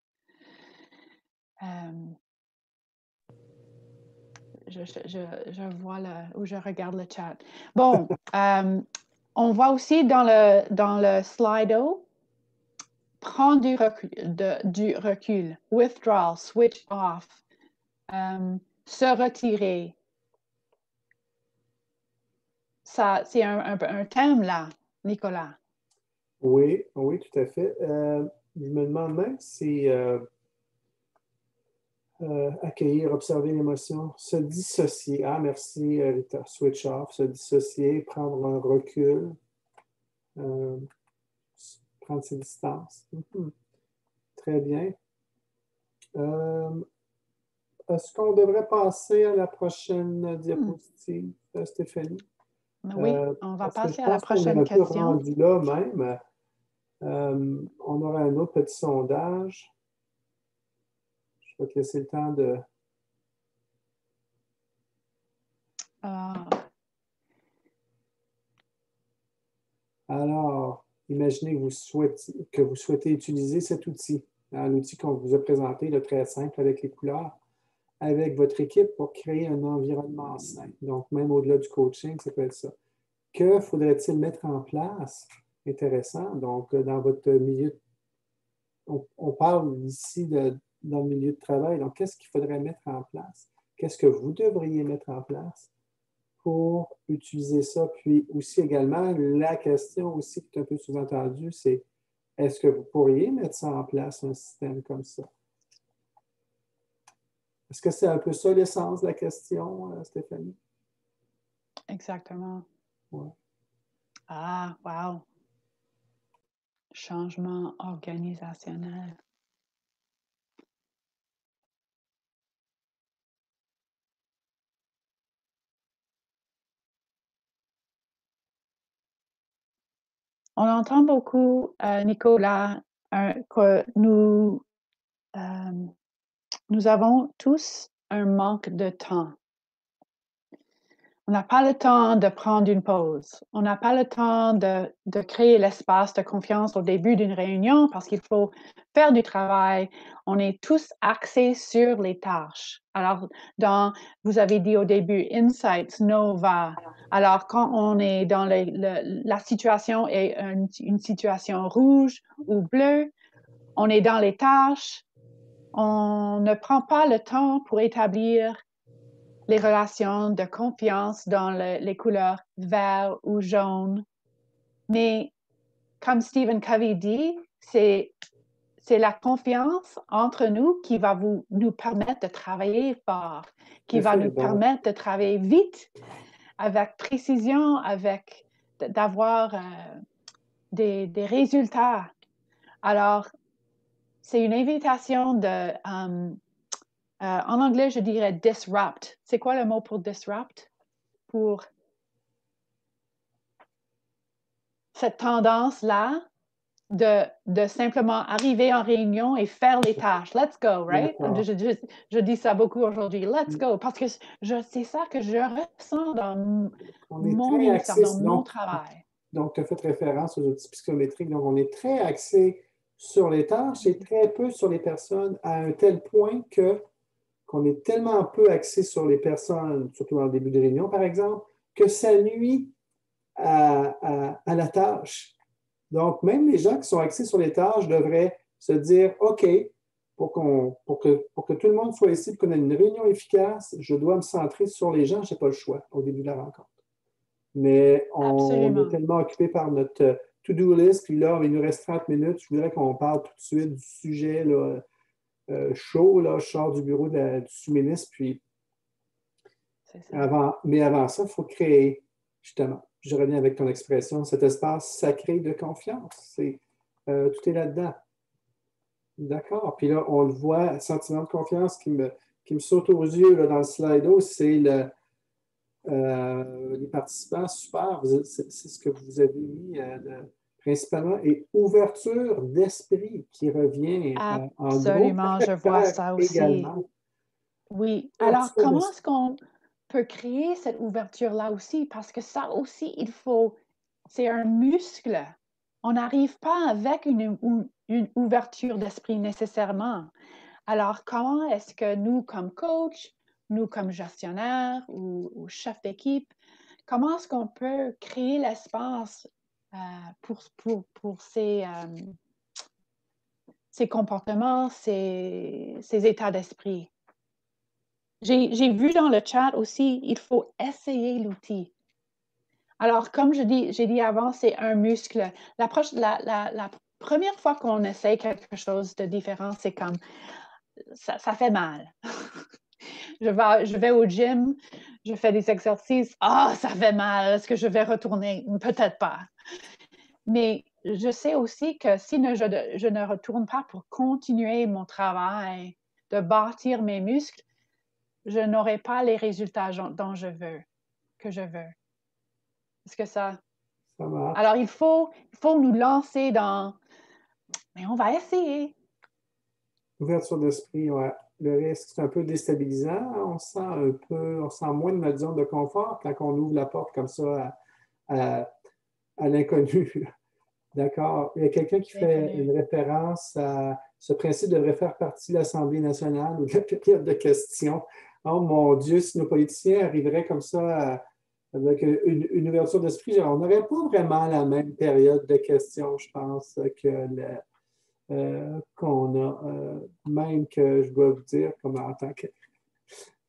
Je vois où je regarde le chat. Bon, on voit aussi dans le Slido prendre du recul, withdrawal, switch off, se retirer. Ça, c'est un thème là, Nicolas. Oui, oui, tout à fait. Je me demande même si accueillir, observer l'émotion, se dissocier. Ah, merci, Rita. Switch off, se dissocier, prendre un recul, prendre ses distances. Très bien. Est-ce qu'on devrait passer à la prochaine diapositive, Stéphanie? Oui, on va Parce que passer je à la pense qu'on est prochaine un peu question. rendu là même. On aura un autre petit sondage. Je vais te laisser le temps de... Alors, imaginez que vous souhaitez utiliser cet outil, l'outil qu'on vous a présenté, le très simple avec les couleurs, avec votre équipe pour créer un environnement sain. Donc, même au-delà du coaching, ça peut être ça. Que faudrait-il mettre en place? Intéressant. Donc, dans votre milieu, on parle ici dans le milieu de travail. Donc, qu'est-ce qu'il faudrait mettre en place? Qu'est-ce que vous devriez mettre en place pour utiliser ça? Puis aussi également, la question aussi qui est un peu sous-entendue, c'est est-ce que vous pourriez mettre ça en place, un système comme ça? Est-ce que c'est un peu ça l'essence de la question, Stéphanie? Exactement. Ouais. Ah, wow. Changement organisationnel. On entend beaucoup, Nicolas, que nous avons tous un manque de temps. On n'a pas le temps de prendre une pause. On n'a pas le temps de créer l'espace de confiance au début d'une réunion parce qu'il faut faire du travail. On est tous axés sur les tâches. Alors, vous avez dit au début, Insights, Nova. Alors, quand on est dans la situation est une situation rouge ou bleue, on est dans les tâches. On ne prend pas le temps pour établir les relations de confiance dans les couleurs vert ou jaune. Mais comme Stephen Covey dit, c'est la confiance entre nous qui va nous permettre de travailler fort, qui va nous permettre de travailler vite, avec précision, d'avoir des résultats. Alors, c'est une invitation en anglais, je dirais disrupt. C'est quoi le mot pour disrupt? Pour cette tendance-là de simplement arriver en réunion et faire les tâches. Let's go, right? Je dis ça beaucoup aujourd'hui. Let's go. Parce que c'est ça que je ressens dans mon ministère, dans mon travail. Donc, tu as fait référence aux outils psychométriques. Donc, on est très axé sur les tâches et très peu sur les personnes, à un tel point qu'on est tellement peu axé sur les personnes, surtout en début de réunion, par exemple, que ça nuit à la tâche. Donc, même les gens qui sont axés sur les tâches devraient se dire, OK, pour que tout le monde soit ici, pour qu'on ait une réunion efficace, je dois me centrer sur les gens, je n'ai pas le choix au début de la rencontre. Mais on est tellement occupé par notre to-do list, puis là, il nous reste 30 minutes, je voudrais qu'on parle tout de suite du sujet là, chaud, là, je sors du bureau du sous-ministre, puis avant ça, il faut créer, justement, je reviens avec ton expression, cet espace sacré de confiance. Tout est là-dedans. D'accord. Puis là, on le voit, le sentiment de confiance qui me saute aux yeux là, dans le Slido, c'est les participants, super, c'est ce que vous avez mis principalement, et ouverture d'esprit qui revient en gros. Absolument, je vois ça aussi. Également. Oui. Alors, comment est-ce qu'on peut créer cette ouverture-là aussi? Parce que ça aussi, c'est un muscle. On n'arrive pas avec une ouverture d'esprit nécessairement. Alors, comment est-ce que nous, comme coach, nous, comme gestionnaire ou chef d'équipe, comment est-ce qu'on peut créer l'espace pour ces ses comportements, ses états d'esprit. J'ai vu dans le chat aussi, il faut essayer l'outil. Alors, comme j'ai dit avant, c'est un muscle. La première fois qu'on essaie quelque chose de différent, c'est comme, ça fait mal. Je vais au gym, je fais des exercices. Ah, ça fait mal. Est-ce que je vais retourner? Peut-être pas. Mais je sais aussi que si je ne retourne pas pour continuer mon travail, de bâtir mes muscles, je n'aurai pas les résultats que je veux. Est-ce que ça... Ça marche. Alors, il faut nous lancer dans... Mais on va essayer. Ouverture d'esprit, ouais. Le risque, c'est un peu déstabilisant. On sent moins de notre zone de confort quand on ouvre la porte comme ça à l'inconnu. D'accord. Il y a quelqu'un qui fait une référence à ce principe devrait faire partie de l'Assemblée nationale ou de la période de questions. Oh mon Dieu, si nos politiciens arriveraient comme ça avec une ouverture d'esprit, on n'aurait pas vraiment la même période de questions, je pense, qu'on a. Même que je dois vous dire, comme en tant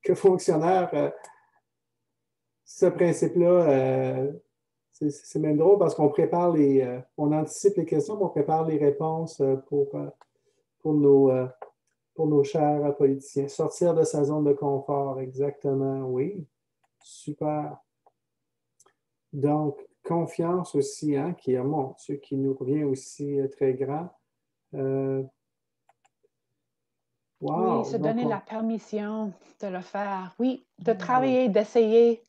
que fonctionnaire, ce principe-là, c'est même drôle parce qu'on prépare on anticipe les questions, mais on prépare les réponses pour nos chers politiciens. Sortir de sa zone de confort, exactement, oui. Super. Donc, confiance aussi, hein, qui est, mon Dieu, qui nous revient aussi très grand. Wow. Oui, se donner la permission de le faire. Oui, de Wow. travailler, d'essayer.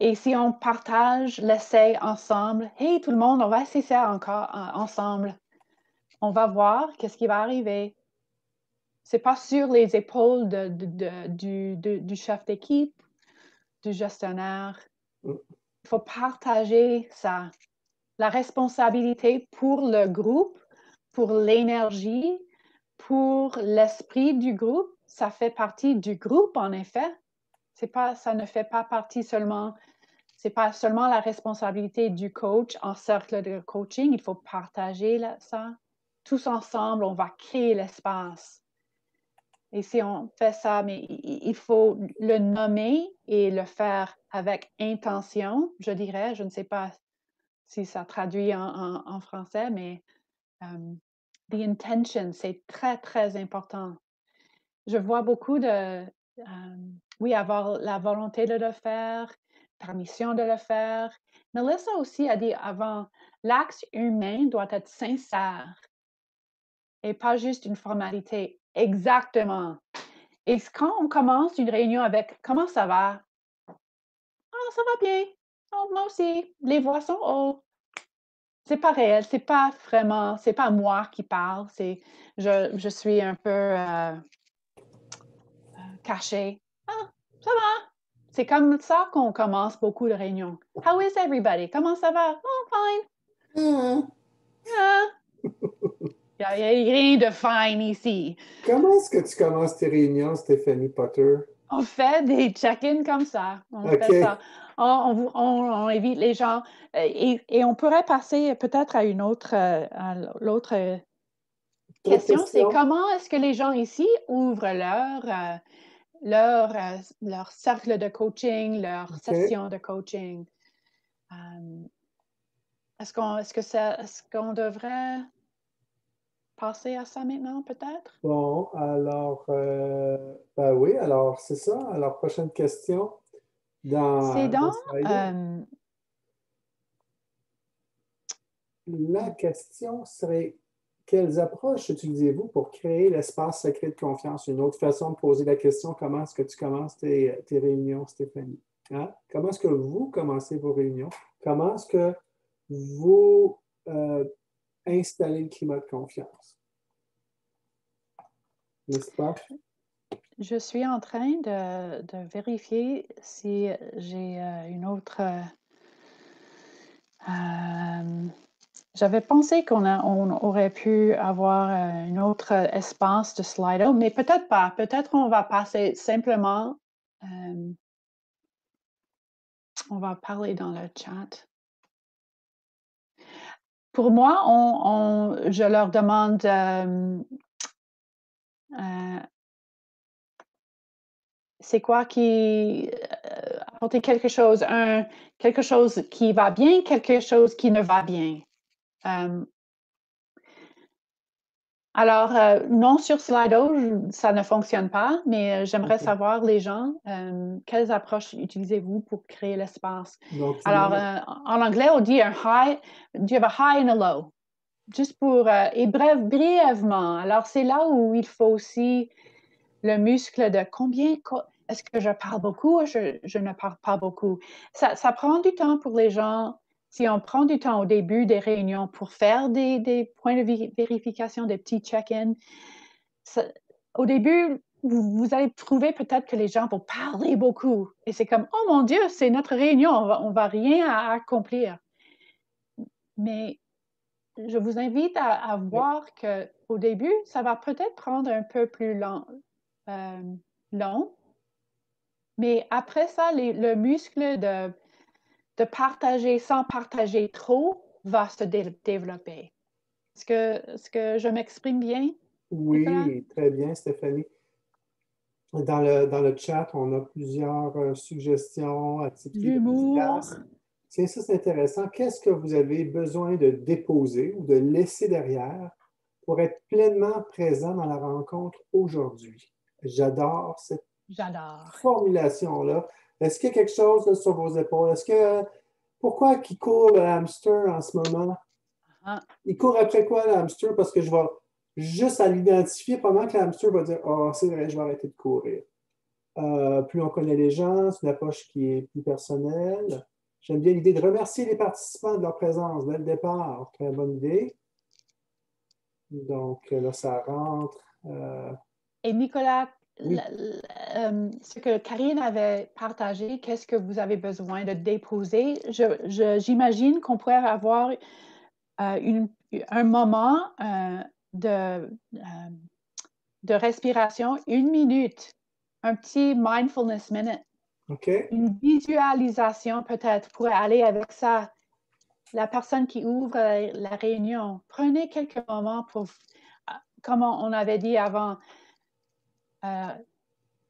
Et si on partage l'essai ensemble, hey tout le monde, on va essayer ça encore ensemble. On va voir qu'est-ce qui va arriver. C'est pas sur les épaules du chef d'équipe, du gestionnaire. Il faut partager ça. La responsabilité pour le groupe, pour l'énergie, pour l'esprit du groupe, ça fait partie du groupe en effet. Ça ne fait pas partie seulement. C'est pas seulement la responsabilité du coach en cercle de coaching, il faut partager ça. Tous ensemble, on va créer l'espace. Et si on fait ça, mais il faut le nommer et le faire avec intention, je dirais. Je ne sais pas si ça traduit en français, mais the intention, c'est très, très important. Je vois beaucoup oui, avoir la volonté de le faire, permission de le faire. Melissa aussi a dit avant, l'acte humain doit être sincère et pas juste une formalité. Exactement. Et quand on commence une réunion avec « Comment ça va? » « Ah, ça va bien. Oh, moi aussi. Les voix sont hautes. » C'est pas réel, c'est pas vraiment, c'est pas moi qui parle, je suis un peu cachée. Ah, ça va. C'est comme ça qu'on commence beaucoup de réunions. How is everybody? Comment ça va? Oh, fine. Ah. Il n'y a rien de fine ici. Comment est-ce que tu commences tes réunions, Stéphanie Potter? On fait des check-ins comme ça. On fait ça. On évite les gens. Et on pourrait passer peut-être à l'autre question. C'est comment est-ce que les gens ici ouvrent leur cercle de coaching, leur session de coaching? Est-ce qu'on devrait passer à ça maintenant, peut-être? Bon, alors, ben oui, alors c'est ça. Alors, prochaine question. C'est dans... La question serait, quelles approches utilisez-vous pour créer l'espace secret de confiance? Une autre façon de poser la question, comment est-ce que tu commences tes réunions, Stéphanie? Hein? Comment est-ce que vous commencez vos réunions? Comment est-ce que vous installez le climat de confiance? N'est-ce pas? Je suis en train de vérifier si j'ai une autre... j'avais pensé qu'on aurait pu avoir un autre espace de Slido, mais peut-être pas. Peut-être on va passer simplement... on va parler dans le chat. pour moi, je leur demande c'est quoi qui apporter quelque chose qui va bien, quelque chose qui ne va bien. Alors, non, sur Slido, ça ne fonctionne pas, mais j'aimerais savoir, les gens, quelles approches utilisez-vous pour créer l'espace? Donc, Alors, en anglais, on dit un high, do you have a high and a low? Juste pour, et brièvement. Alors, c'est là où il faut aussi le muscle de est-ce que je parle beaucoup ou je ne parle pas beaucoup? Ça prend du temps pour les gens. Si on prend du temps au début des réunions pour faire des points de vérification, des petits check-ins, au début, vous allez trouver peut-être que les gens vont parler beaucoup. Et c'est comme, oh mon Dieu, c'est notre réunion, on va rien à accomplir. Mais je vous invite à voir qu'au début, ça va peut-être prendre un peu plus long. Mais après ça, le muscle de partager sans partager trop va se développer. Est-ce que je m'exprime bien, Nicolas? oui, très bien, Stéphanie. Dans le chat, on a plusieurs suggestions, activités L'humour. efficaces. Tiens, ça, c'est intéressant. Qu'est-ce que vous avez besoin de déposer ou de laisser derrière pour être pleinement présent dans la rencontre aujourd'hui? J'adore cette formulation-là. Est-ce qu'il y a quelque chose là, sur vos épaules? Pourquoi il court le hamster en ce moment? Il court après quoi, le hamster? Parce que je vais juste à l'identifier pendant que le hamster va dire, oh, c'est vrai, je vais arrêter de courir. Plus on connaît les gens, c'est une approche qui est plus personnelle. J'aime bien l'idée de remercier les participants de leur présence dès le départ. Très bonne idée. Donc là, ça rentre. Et Nicolas, oui. Ce que Karine avait partagé, qu'est-ce que vous avez besoin de déposer? J'imagine qu'on pourrait avoir un moment de respiration, 1 minute, un petit mindfulness minute. Okay. Une visualisation peut-être pourrait aller avec ça. La personne qui ouvre la réunion, prenez quelques moments pour, comme on avait dit avant,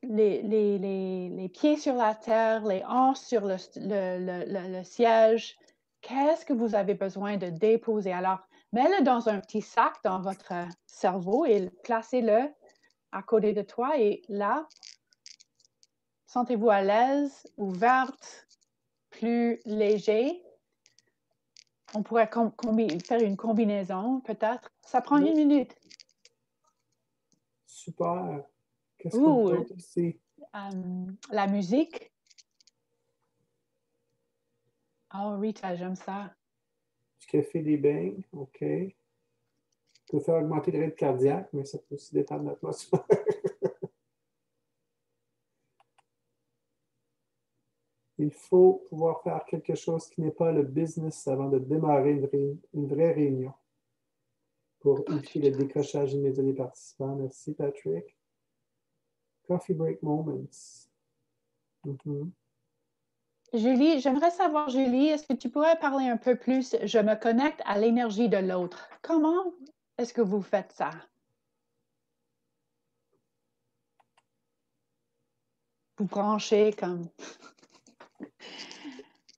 les pieds sur la terre, les hanches sur le siège. Qu'est-ce que vous avez besoin de déposer? Alors, mets-le dans un petit sac dans votre cerveau et placez-le à côté de toi. Et là, sentez-vous à l'aise, ouverte, plus léger. On pourrait faire une combinaison, peut-être. Ça prend 1 minute. Super. Qu'est-ce qu'on a d'autre ici? La musique. Oh, Rita, j'aime ça. Du café, des bains, OK. Ça peut faire augmenter le rythme cardiaque, mais ça peut aussi détendre l'atmosphère. Il faut pouvoir faire quelque chose qui n'est pas le business avant de démarrer une vraie réunion pour éviter le décrochage immédiat des participants. Merci, Patrick. Coffee break moments. Julie, j'aimerais savoir, Julie, est-ce que tu pourrais parler un peu plus? Je me connecte à l'énergie de l'autre. Comment est-ce que vous faites ça? Vous branchez comme...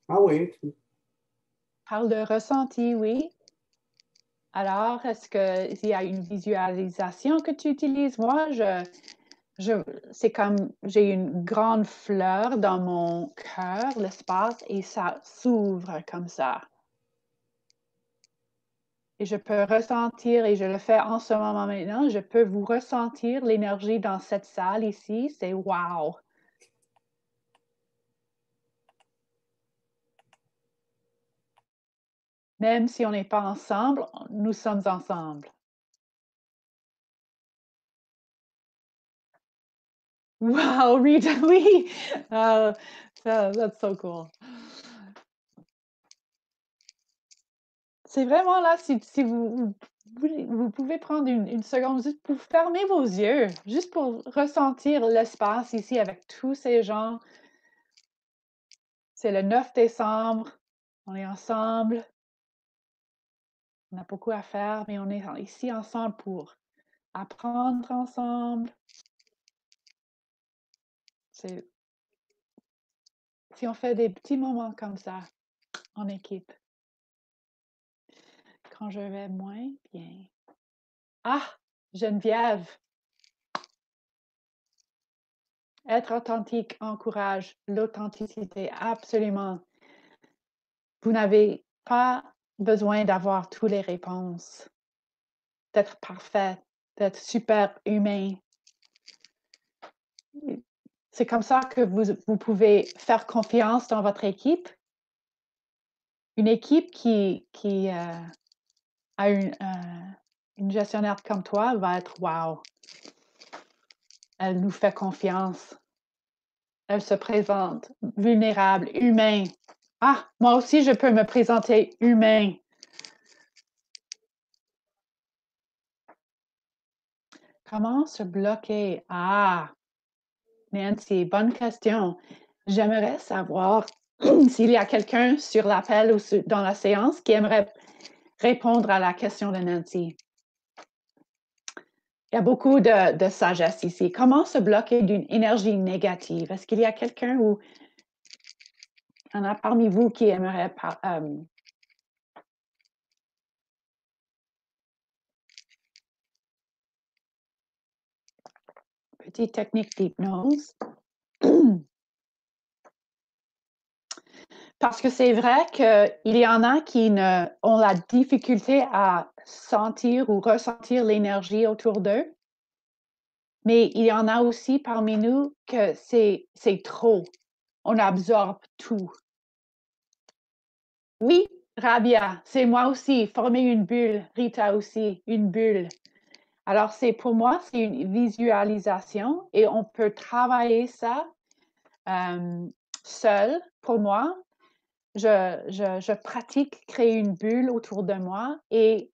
Ah oui. Parle de ressenti, oui. Alors, est-ce qu'il y a une visualisation que tu utilises? Moi, c'est comme j'ai une grande fleur dans mon cœur, l'espace, et ça s'ouvre comme ça. Et je peux ressentir, et je le fais en ce moment maintenant, je peux vous ressentir l'énergie dans cette salle ici. C'est wow! Même si on n'est pas ensemble, nous sommes ensemble. Wow, Rita, oui! That's so cool. C'est vraiment là, si vous pouvez prendre une seconde juste pour fermer vos yeux, juste pour ressentir l'espace ici avec tous ces gens. C'est le 9 décembre, on est ensemble. On a beaucoup à faire, mais on est ici ensemble pour apprendre ensemble. Si on fait des petits moments comme ça en équipe, quand je vais moins bien. Ah, Geneviève! Être authentique encourage l'authenticité, absolument. Vous n'avez pas besoin d'avoir toutes les réponses, d'être parfait, d'être super humain. C'est comme ça que vous pouvez faire confiance dans votre équipe. Une équipe qui a une gestionnaire comme toi va être « wow ». Elle nous fait confiance. Elle se présente vulnérable, humain. Ah, moi aussi, je peux me présenter humain. Comment se bloquer? Ah, Nancy, bonne question. J'aimerais savoir s'il y a quelqu'un sur l'appel ou dans la séance qui aimerait répondre à la question de Nancy. Il y a beaucoup de sagesse ici. Comment se bloquer d'une énergie négative? Est-ce qu'il y a quelqu'un ou il y en a parmi vous qui aimerait petite technique d'hypnose? Parce que c'est vrai qu'il y en a qui ont la difficulté à sentir ou ressentir l'énergie autour d'eux. Mais il y en a aussi parmi nous que c'est trop. On absorbe tout. Oui, Rabia, c'est moi aussi. Former une bulle. Rita aussi, une bulle. Alors, pour moi, c'est une visualisation et on peut travailler ça seul. Pour moi, je pratique créer une bulle autour de moi et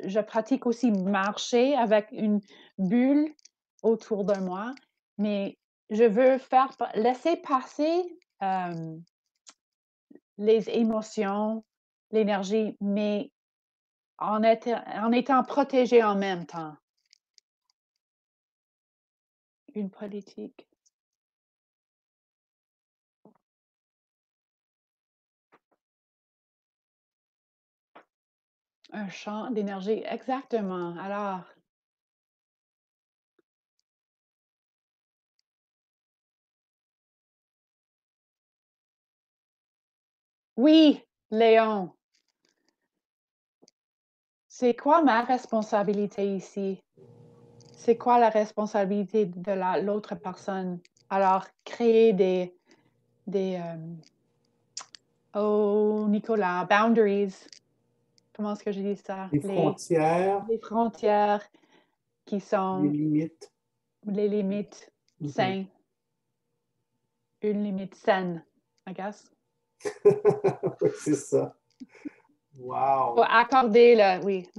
je pratique aussi marcher avec une bulle autour de moi, mais je veux laisser passer les émotions, l'énergie, mais en étant protégé en même temps. Une politique. Un champ d'énergie, exactement. Alors, oui, Léon. C'est quoi ma responsabilité ici? C'est quoi la responsabilité de l'autre personne? Alors, créer oh, Nicolas, boundaries. Comment est-ce que je dis ça? Les frontières. Les frontières qui sont... Les limites. Les limites saines. Une limite saine, I guess. Oui, c'est ça. Wow! Faut accorder oui.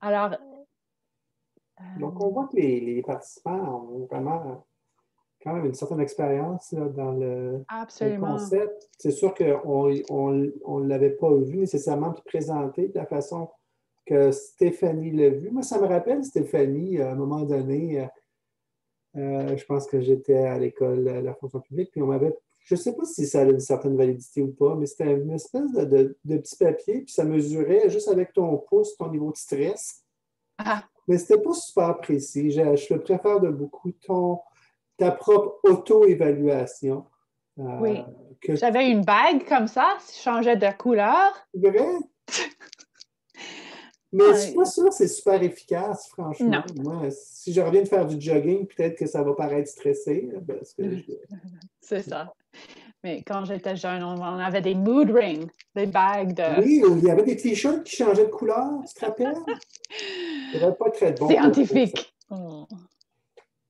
Alors... Donc, on voit que les participants ont vraiment quand même une certaine expérience là, dans le concept. C'est sûr qu'on ne l'avait pas vu nécessairement présenté de la façon que Stéphanie l'a vu. Moi, ça me rappelle Stéphanie, à un moment donné, je pense que j'étais à l'école de la fonction publique, puis on m'avait, je ne sais pas si ça a une certaine validité ou pas, mais c'était une espèce de petit papier, puis ça mesurait juste avec ton pouce ton niveau de stress. Ah. Mais ce n'était pas super précis. Je préfère de beaucoup ta propre auto-évaluation. Oui. J'avais une bague comme ça, je changeais de couleur. Vrai? Mais c'est pas sûr, c'est super efficace, franchement. Non. Moi, si je reviens de faire du jogging, peut-être que ça va paraître stressé. C'est ça. Mais quand j'étais jeune, on avait des mood rings, des bagues de... Oui, il y avait des t-shirts qui changeaient de couleur, tu te rappelles? Ça devait pas très bon. Scientifique.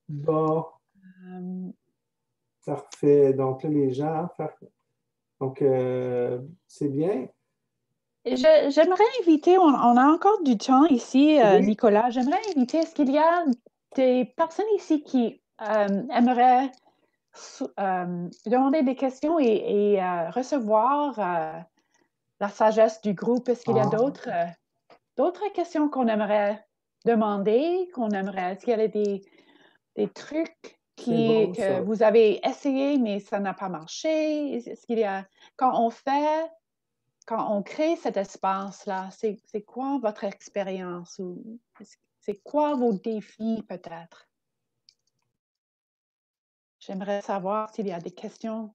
Bon. Parfait. Donc là, les gens... Donc, c'est bien. J'aimerais inviter, on a encore du temps ici, oui. Nicolas, j'aimerais inviter, est-ce qu'il y a des personnes ici qui aimeraient demander des questions et recevoir la sagesse du groupe. Est-ce qu'il y a d'autres questions qu'on aimerait demander, est-ce qu'il y a des trucs que vous avez essayé, mais ça n'a pas marché? Est-ce qu'il y a, quand on crée cet espace-là, c'est quoi votre expérience ou c'est quoi vos défis peut-être? J'aimerais savoir s'il y a des questions.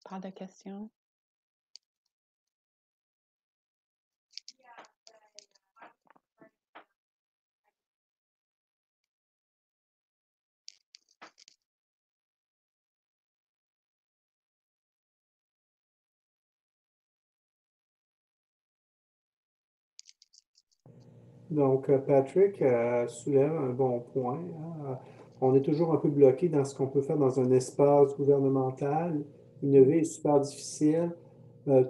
Pas de questions. Donc, Patrick soulève un bon point. Hein. On est toujours un peu bloqué dans ce qu'on peut faire dans un espace gouvernemental. Innover est super difficile.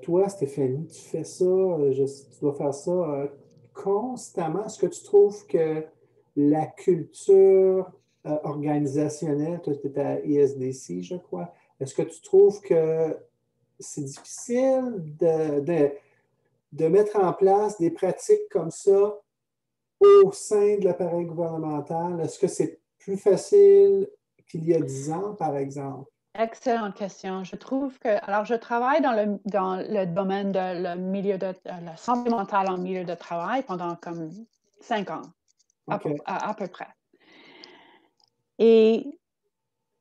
Toi, Stéphanie, tu fais ça, tu dois faire ça constamment. Est-ce que tu trouves que la culture organisationnelle, toi, tu es à ISDC, je crois, est-ce que tu trouves que c'est difficile de mettre en place des pratiques comme ça au sein de l'appareil gouvernemental? Est-ce que c'est plus facile qu'il y a 10 ans, par exemple? Excellente question. Je trouve que, alors je travaille dans le domaine de la santé mentale en milieu de travail pendant comme 5 ans, à peu près. Et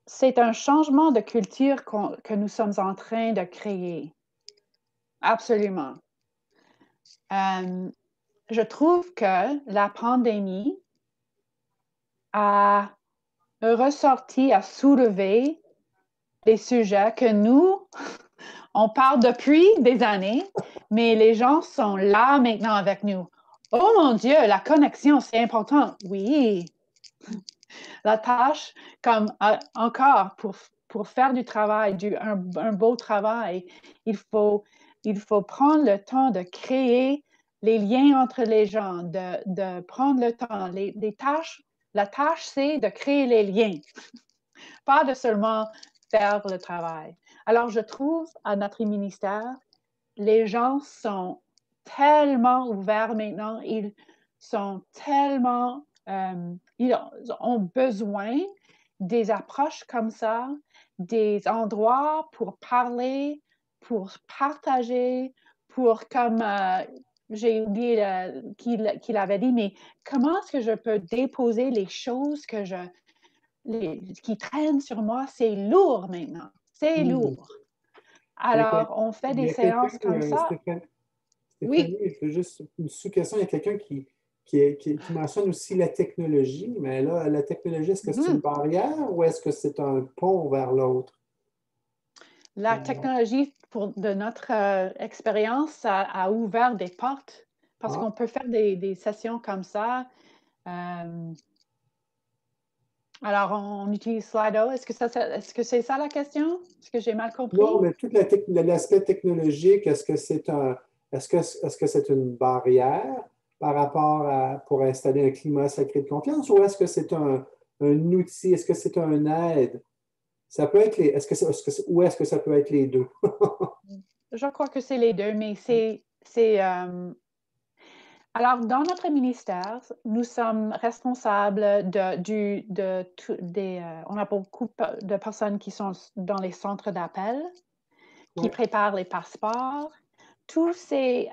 c'est un changement de culture que nous sommes en train de créer. Absolument. Je trouve que la pandémie a ressorti, a soulevé des sujets que nous, on parle depuis des années, mais les gens sont là maintenant avec nous. Oh mon Dieu, la connexion, c'est important. Oui. La tâche, comme encore, pour faire du travail, un beau travail, il faut prendre le temps de créer les liens entre les gens, de prendre le temps. La tâche, c'est de créer les liens, pas de seulement faire le travail. Alors, je trouve à notre ministère, les gens sont tellement ouverts maintenant, ils sont tellement, ils ont besoin des approches comme ça, des endroits pour parler, pour partager, pour comme j'ai oublié qu'il avait dit, mais comment est-ce que je peux déposer les choses qui traînent sur moi? C'est lourd maintenant, c'est lourd. Alors, on fait des séances comme ça. Stéphanie, Oui. juste une sous-question. Il y a quelqu'un qui mentionne aussi la technologie, mais là, la technologie, est-ce que c'est une barrière ou est-ce que c'est un pont vers l'autre? La technologie, de notre expérience, a ouvert des portes parce qu'on peut faire des sessions comme ça. Alors, on utilise Slido. Est-ce que c'est ça la question? Est-ce que j'ai mal compris? Non, mais tout l'aspect technologique, est-ce que c'est une barrière par rapport pour installer un climat sacré de confiance ou est-ce que c'est un outil, est-ce que c'est un aide? Ça peut être ou est-ce que ça peut être les deux? Je crois que c'est les deux, mais alors, dans notre ministère, nous sommes responsables on a beaucoup de personnes qui sont dans les centres d'appel, qui préparent les passeports, tous ces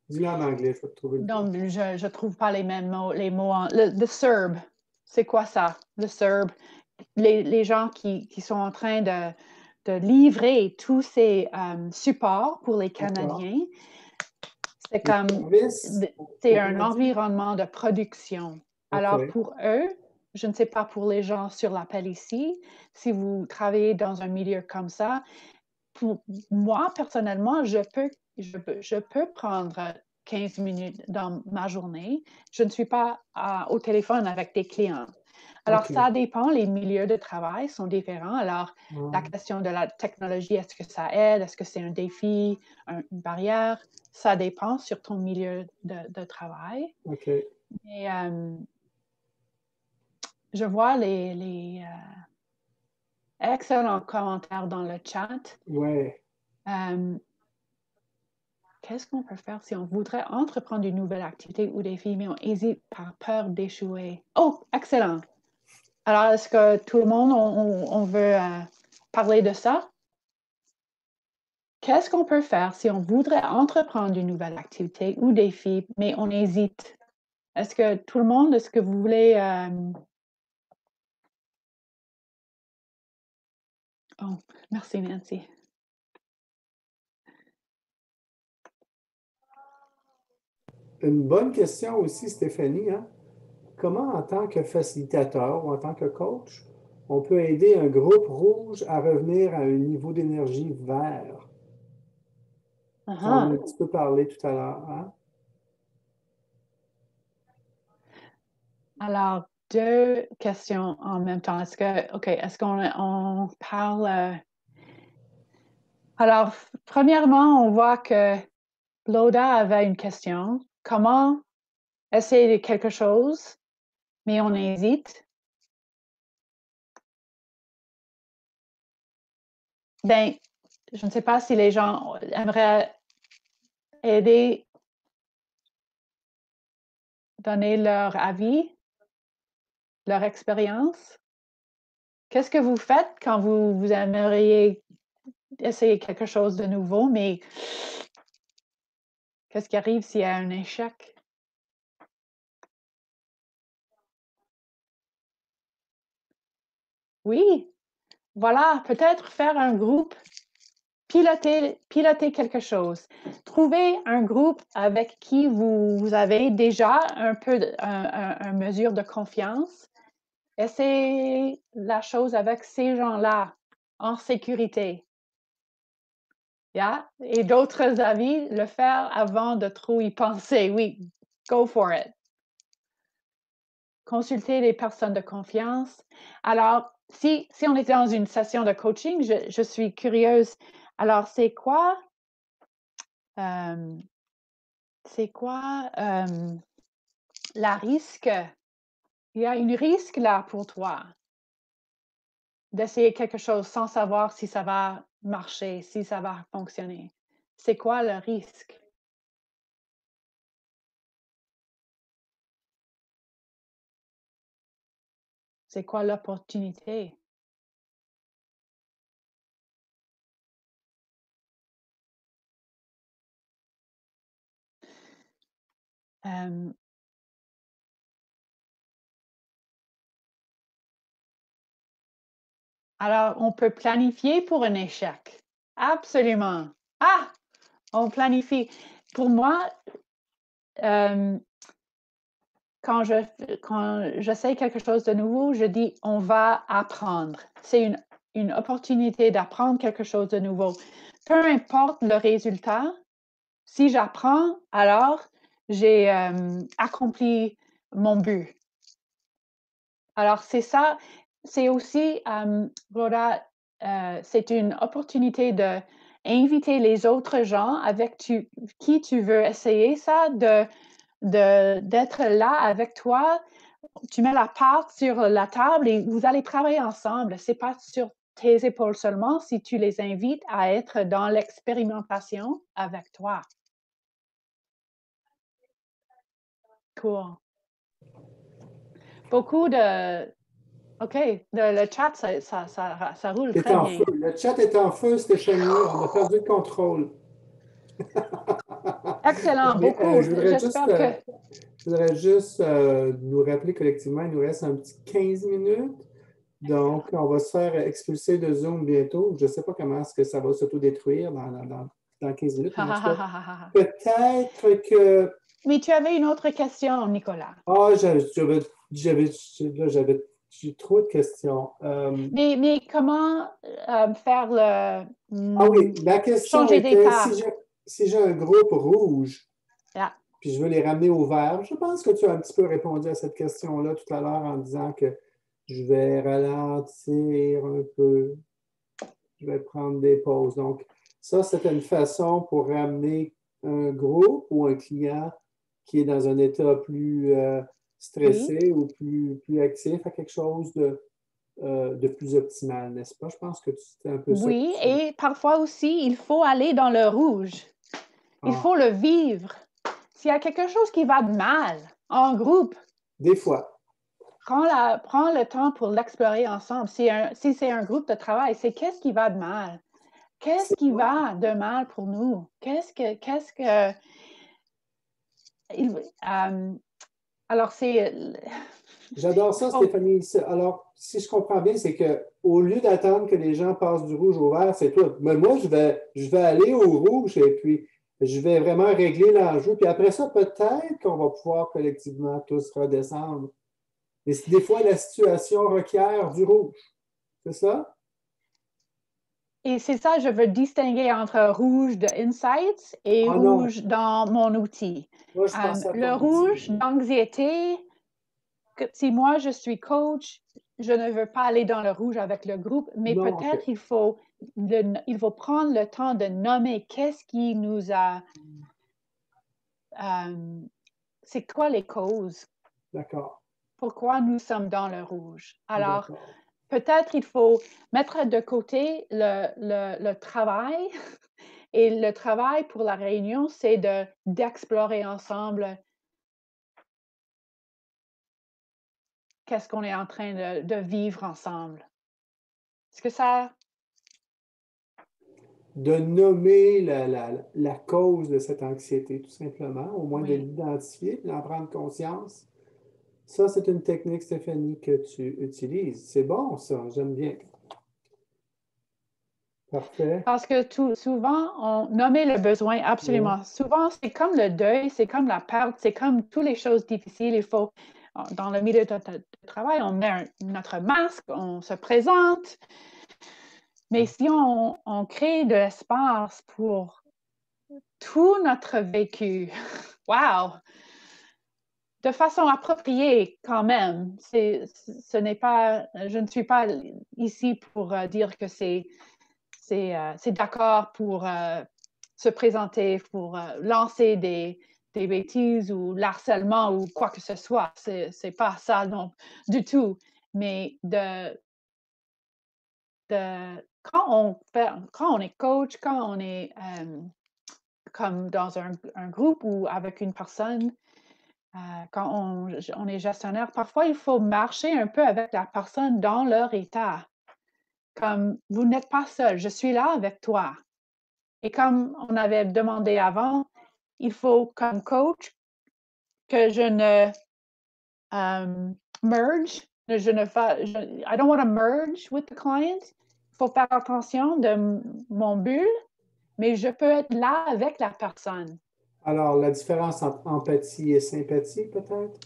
Dis-le en anglais, je vais te trouver le non, je trouve pas les mêmes mots, le CERB, c'est quoi ça? Le CERB, les gens qui sont en train de livrer tous ces supports pour les Canadiens. C'est un environnement de production. Alors, pour eux, je ne sais pas pour les gens sur l'appel ici, si vous travaillez dans un milieu comme ça, pour moi, personnellement, je peux prendre 15 minutes dans ma journée. Je ne suis pas au téléphone avec des clients. Alors, OK. ça dépend, les milieux de travail sont différents. Alors, la question de la technologie, est-ce que ça aide? Est-ce que c'est un défi, une barrière? Ça dépend sur ton milieu de travail. OK. Mais je vois les excellents commentaires dans le chat. Ouais. Qu'est-ce qu'on peut faire si on voudrait entreprendre une nouvelle activité ou défi, mais on hésite par peur d'échouer? Oh, excellent! Alors, est-ce que tout le monde, on veut parler de ça? Qu'est-ce qu'on peut faire si on voudrait entreprendre une nouvelle activité ou défi, mais on hésite? Est-ce que tout le monde, est-ce que vous voulez... Oh, merci Nancy. Une bonne question aussi, Stéphanie, hein? Comment, en tant que facilitateur ou en tant que coach, on peut aider un groupe rouge à revenir à un niveau d'énergie vert? J'en ai un petit peu parlé tout à l'heure. Hein? Alors, deux questions en même temps. Est-ce qu'on parle... Alors, premièrement, on voit que Loda avait une question. Comment essayer quelque chose, mais on hésite? Ben, je ne sais pas si les gens aimeraient aider, donner leur avis, leur expérience. Qu'est-ce que vous faites quand vous aimeriez essayer quelque chose de nouveau, mais qu'est-ce qui arrive s'il y a un échec? Oui, voilà, peut-être faire un groupe, piloter quelque chose. Trouver un groupe avec qui vous avez déjà un peu une mesure de confiance. Essayez la chose avec ces gens-là, en sécurité. Yeah? Et d'autres avis, le faire avant de trop y penser. Oui, go for it. Consulter les personnes de confiance. Alors, si on était dans une session de coaching, je suis curieuse. Alors, c'est quoi la risque? Il y a une risque là pour toi d'essayer quelque chose sans savoir si ça va marcher, si ça va fonctionner. C'est quoi le risque? C'est quoi l'opportunité? Alors, on peut planifier pour un échec. Absolument. Ah, on planifie. Pour moi, quand j'essaie quelque chose de nouveau, je dis on va apprendre. C'est une opportunité d'apprendre quelque chose de nouveau. Peu importe le résultat, si j'apprends, alors j'ai accompli mon but. Alors, c'est ça. C'est aussi, Rhoda, c'est une opportunité d'inviter les autres gens avec qui tu veux essayer ça, d'être là avec toi. Tu mets la part sur la table et vous allez travailler ensemble. Ce n'est pas sur tes épaules seulement si tu les invites à être dans l'expérimentation avec toi. Cool. Beaucoup de... OK, le chat, ça roule très bien. Feu. Le chat est en feu, Stéphanie. On a perdu le contrôle. Excellent, beaucoup. J'espère Je voudrais juste nous rappeler collectivement, il nous reste un petit 15 minutes. Donc, on va se faire expulser de Zoom bientôt. Je ne sais pas comment est-ce que ça va s'autodétruire dans 15 minutes. Peut-être que... Mais tu avais une autre question, Nicolas. Ah, j'ai trop de questions. Mais comment faire le... Ah oui, la question était, si j'ai un groupe rouge, puis je veux les ramener au vert, je pense que tu as un petit peu répondu à cette question-là tout à l'heure en disant que je vais ralentir un peu, je vais prendre des pauses. Donc, ça, c'est une façon pour ramener un groupe ou un client qui est dans un état plus Oui. stressé ou plus actif à quelque chose de plus optimal, n'est-ce pas? Je pense que c'est un peu ça que Oui, tu veux. et parfois aussi, il faut aller dans le rouge. Il Ah, faut le vivre. S'il y a quelque chose qui va de mal en groupe, des fois. prends le temps pour l'explorer ensemble. Si c'est un groupe de travail, c'est qu'est-ce qui va de mal? Qu'est-ce C'est qui bon. va de mal pour nous? Alors, J'adore il ça, faut, Stéphanie. Alors, si je comprends bien, c'est que au lieu d'attendre que les gens passent du rouge au vert, c'est toi. Mais moi, je vais aller au rouge et puis je vais vraiment régler l'enjeu. Puis après ça, peut-être qu'on va pouvoir collectivement tous redescendre. Mais si des fois la situation requiert du rouge, c'est ça? et c'est ça, je veux distinguer entre rouge de insights et Ah non, rouge dans mon outil. moi, je pensais à Le ton outil. rouge d'anxiété, si moi je suis coach, je ne veux pas aller dans le rouge avec le groupe, mais Non, OK. peut-être il faut prendre le temps de nommer qu'est-ce qui nous a, c'est quoi les causes, D'accord. pourquoi nous sommes dans le rouge. Alors, D'accord. peut-être il faut mettre de côté le travail et le travail pour la réunion, c'est d'explorer ensemble qu'est-ce qu'on est en train de vivre ensemble. Est-ce que ça... De nommer la cause de cette anxiété, tout simplement, au moins de Oui. l'identifier, d'en prendre conscience. Ça, c'est une technique, Stéphanie, que tu utilises. C'est bon, ça, j'aime bien. Parfait. Parce que souvent, on nommait le besoin Ouais. absolument. Souvent, c'est comme le deuil, c'est comme la perte, c'est comme toutes les choses difficiles. Il faut, dans le milieu de travail, on met notre masque, on se présente. Mais si on crée de l'espace pour tout notre vécu, wow! De façon appropriée quand même. Ce n'est pas, je ne suis pas ici pour dire que c'est d'accord pour se présenter, pour lancer des bêtises ou l'harcèlement ou quoi que ce soit. C'est pas ça non du tout. Mais quand on est coach, quand on est comme dans un groupe ou avec une personne, quand on est gestionnaire, parfois il faut marcher un peu avec la personne dans leur état. Comme vous n'êtes pas seul, je suis là avec toi. Et comme on avait demandé avant, il faut comme coach que je ne merge, je ne fais, I don't want to merge with the client. Il faut faire attention de mon bulle, mais je peux être là avec la personne. Alors, la différence entre empathie et sympathie, peut-être?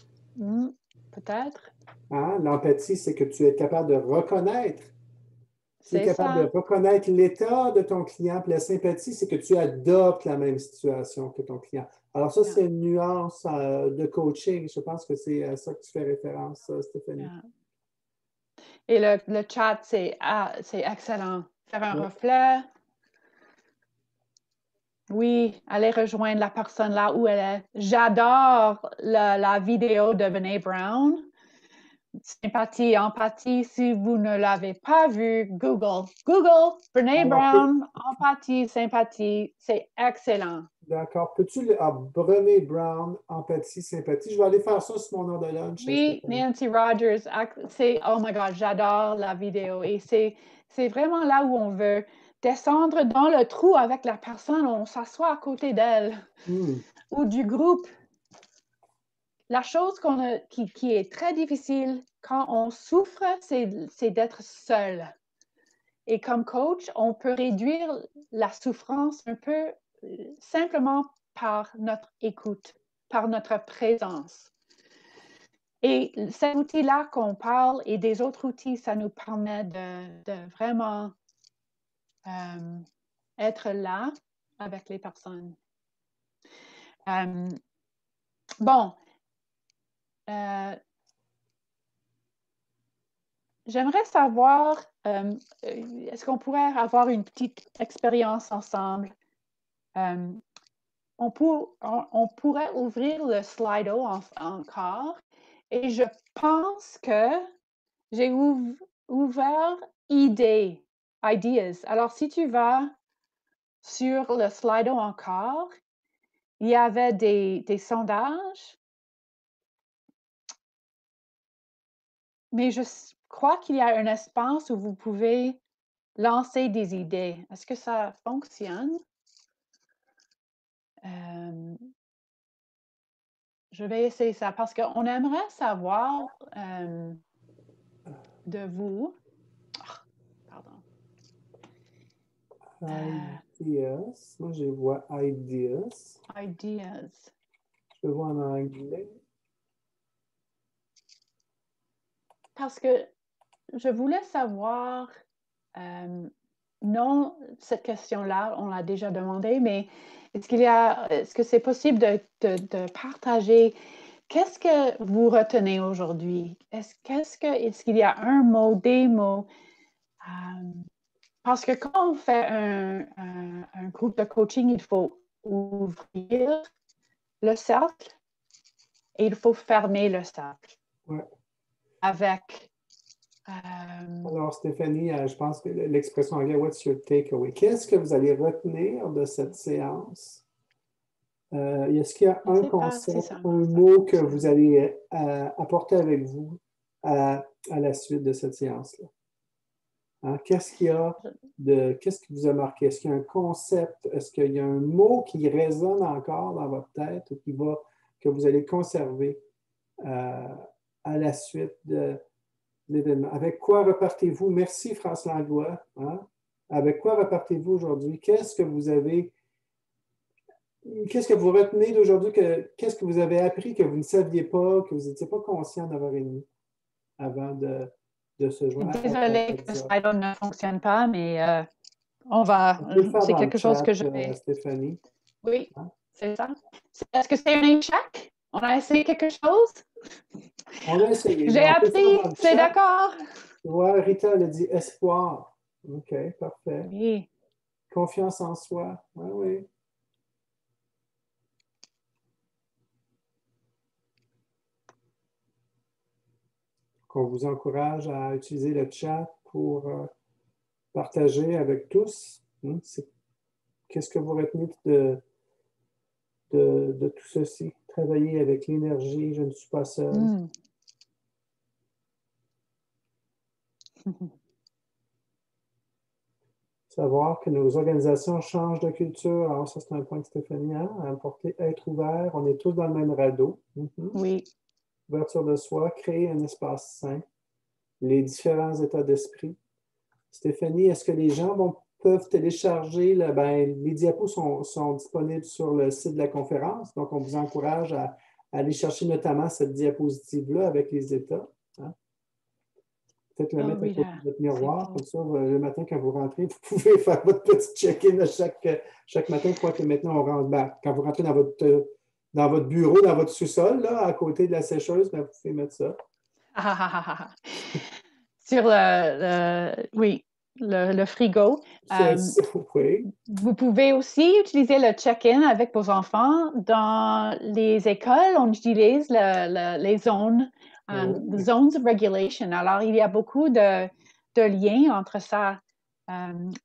Peut-être, Hein? L'empathie, c'est que tu es capable de reconnaître. Tu es c'est capable de ça. reconnaître l'état de ton client. Puis la sympathie, c'est que tu adoptes la même situation que ton client. Alors ça, Yeah, c'est une nuance de coaching. Je pense que c'est à ça que tu fais référence, Stéphanie. yeah. Et le chat, c'est excellent. Faire un Ouais. reflet. Oui, aller rejoindre la personne là où elle est. J'adore la vidéo de Brené Brown. Sympathie, empathie. Si vous ne l'avez pas vue, Google. Google, Brené Alors, Brown, empathie, sympathie. C'est excellent. d'accord. Peux-tu Brené Brown, empathie, sympathie? Je vais aller faire ça sur mon heure de lunch, Oui, Stéphanie. Nancy Rogers, oh my God, j'adore la vidéo. Et c'est vraiment là où on veut descendre dans le trou avec la personne, on s'assoit à côté d'elle Hmm. ou du groupe. La chose qui est très difficile quand on souffre, c'est d'être seul. Et comme coach, on peut réduire la souffrance un peu simplement par notre écoute, par notre présence. Et cet outil-là qu'on parle et des autres outils, ça nous permet de vraiment être là avec les personnes. Bon, j'aimerais savoir, est-ce qu'on pourrait avoir une petite expérience ensemble? On pourrait ouvrir le Slido encore et je pense que j'ai ouvert ideas. Alors, si tu vas sur le Slido encore, il y avait des sondages, mais je crois qu'il y a un espace où vous pouvez lancer des idées. Est-ce que ça fonctionne? Je vais essayer ça parce qu'on aimerait savoir de vous. Pardon. Ideas. Moi, je vois ideas. Ideas. Je le vois en anglais. Parce que je voulais savoir, non, cette question-là, on l'a déjà demandé, mais est-ce que c'est possible de partager qu'est-ce que vous retenez aujourd'hui? Est-ce qu'il y a un mot, des mots? Parce que quand on fait un groupe de coaching, il faut ouvrir le cercle et il faut fermer le cercle. Ouais. Avec. Alors, Stéphanie, je pense que l'expression anglaise, what's your takeaway? Qu'est-ce que vous allez retenir de cette séance? Est-ce qu'il y a un concept, un mot que vous allez apporter avec vous à la suite de cette séance-là? Hein? Qu'est-ce qui vous a marqué? Est-ce qu'il y a un concept? Est-ce qu'il y a un mot qui résonne encore dans votre tête ou que vous allez conserver à la suite de l'événement? Avec quoi repartez-vous? Merci, France Langlois. Hein? Avec quoi repartez-vous aujourd'hui? Qu'est-ce que vous retenez d'aujourd'hui? Qu'est-ce que vous avez appris que vous ne saviez pas, que vous n'étiez pas conscient d'avoir émis avant de se joindre? Désolée que le Slido ne fonctionne pas, mais on va. C'est quelque chose que je vais. Stéphanie. Oui, c'est ça. Est-ce que c'est un échec? On a essayé quelque chose? On a essayé. J'ai appris, c'est d'accord. Ouais, Rita elle a dit espoir. OK, parfait. Oui. Confiance en soi. Oui, oui. Qu'on vous encourage à utiliser le chat pour partager avec tous. Qu'est-ce que vous retenez de tout ceci? Travailler avec l'énergie, je ne suis pas seul. Savoir que nos organisations changent de culture. Alors, ça, c'est un point de Stéphanie, hein? À apporter, être ouvert. On est tous dans le même radeau. Oui. Ouverture de soi, créer un espace sain, les différents états d'esprit. Stéphanie, est-ce que les gens peuvent télécharger? Les diapos sont disponibles sur le site de la conférence. Donc, on vous encourage à aller chercher notamment cette diapositive-là avec les états. Hein? Peut-être le mettre à côté de votre miroir. Comme ça, le matin, quand vous rentrez, vous pouvez faire votre petit check-in chaque matin. Je crois que maintenant, on rentre. Quand vous rentrez dans votre bureau, dans votre sous-sol, là, à côté de la sécheuse, vous pouvez mettre ça. Sur le frigo. Oui. Vous pouvez aussi utiliser le check-in avec vos enfants. Dans les écoles, on utilise les zones, zones of regulation. Alors, il y a beaucoup de liens entre ça.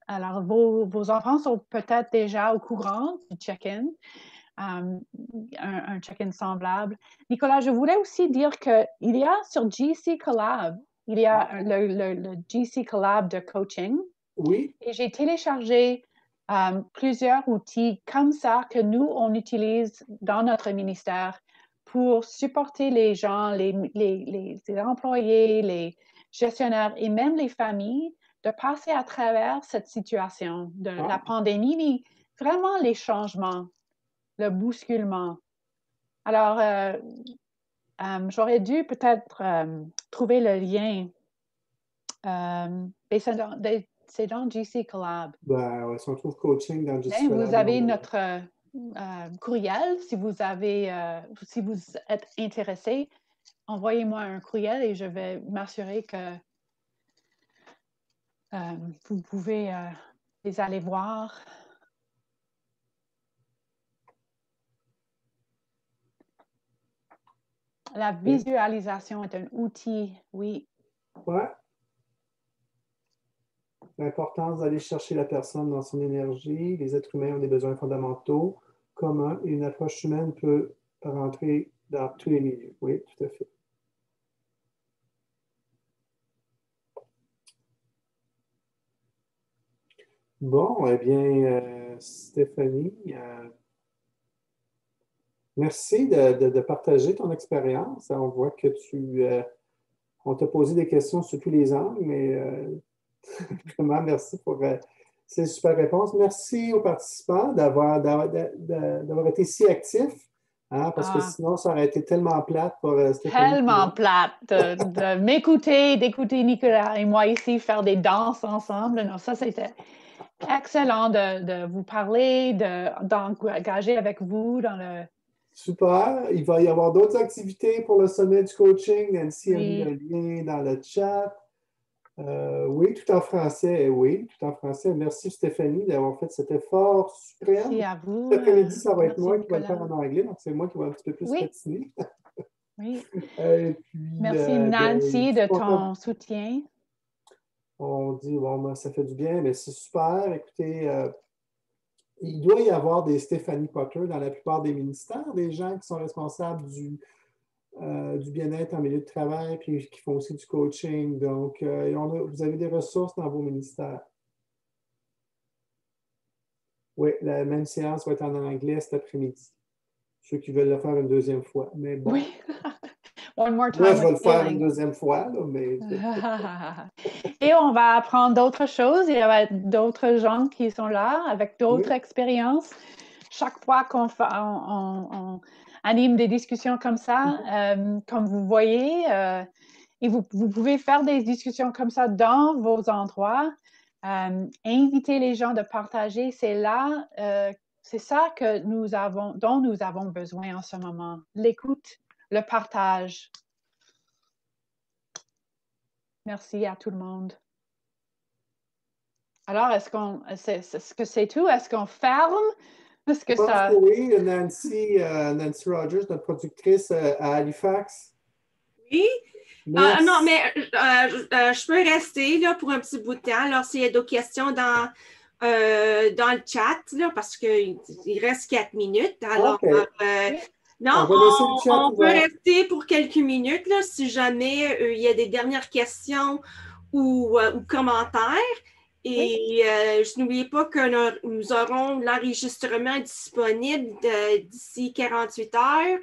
Alors, vos enfants sont peut-être déjà au courant du check-in. Un check-in semblable. Nicolas, je voulais aussi dire qu'il y a sur GC Collab, il y a le GC Collab de coaching. Oui. Et j'ai téléchargé plusieurs outils comme ça que nous, on utilise dans notre ministère pour supporter les gens, les employés, les gestionnaires et même les familles de passer à travers cette situation de la pandémie, mais vraiment les changements, le bousculement. Alors, j'aurais dû peut-être trouver le lien. C'est dans GC Collab. Si on trouve coaching dans GC Collab. Vous avez notre courriel. Si vous êtes intéressé, envoyez-moi un courriel et je vais m'assurer que Vous pouvez les aller voir. La visualisation est un outil, oui. Ouais. L'importance d'aller chercher la personne dans son énergie. Les êtres humains ont des besoins fondamentaux communs et une approche humaine peut rentrer dans tous les milieux. Oui, tout à fait. Bon, eh bien, Stéphanie, merci de partager ton expérience. On voit que on t'a posé des questions sur tous les angles, mais vraiment, merci pour ces super réponses. Merci aux participants d'avoir été si actifs, hein, parce que sinon, ça aurait été tellement plate pour Stéphanie. Tellement plate de m'écouter, d'écouter Nicolas et moi ici faire des danses ensemble. Non, ça, c'était excellent de vous parler, d'engager avec vous dans le... Super. Il va y avoir d'autres activités pour le sommet du coaching. Nancy a mis un lien dans le chat. Oui, tout en français. Oui, tout en français. Merci Stéphanie d'avoir fait cet effort suprême. Merci à vous. Cet après-midi, ça va être moi Nicolas. qui vais le faire en anglais, donc c'est moi qui vais un petit peu plus patiner. Oui. Et puis, merci Nancy de ton soutien. On dit, bon, ça fait du bien, mais c'est super. Écoutez, il doit y avoir des Stéphanie Potter dans la plupart des ministères, des gens qui sont responsables du bien-être en milieu de travail, puis qui font aussi du coaching. Donc, vous avez des ressources dans vos ministères. Oui, la même séance va être en anglais cet après-midi. Ceux qui veulent le faire une deuxième fois. Mais bon. Oui. One more time. Moi, je vais le faire une deuxième fois, là, mais... Et on va apprendre d'autres choses. Il y a d'autres gens qui sont là avec d'autres expériences. Chaque fois qu'on on anime des discussions comme ça, comme vous voyez, et vous pouvez faire des discussions comme ça dans vos endroits. Inviter les gens de partager, c'est là, c'est ça que dont nous avons besoin en ce moment. L'écoute, le partage. Merci à tout le monde. Alors, est-ce que c'est tout? Est-ce qu'on ferme? Est-ce que ça... Oui, Nancy Rogers, notre productrice à Halifax. Oui. Non, mais je peux rester là, pour un petit bout de temps. Alors, s'il y a d'autres questions dans le chat, là, parce qu'il reste 4 minutes. Alors, non, on peut rester pour quelques minutes là, si jamais il y a des dernières questions ou commentaires. Et n'oubliez pas que nous aurons l'enregistrement disponible d'ici 48 heures.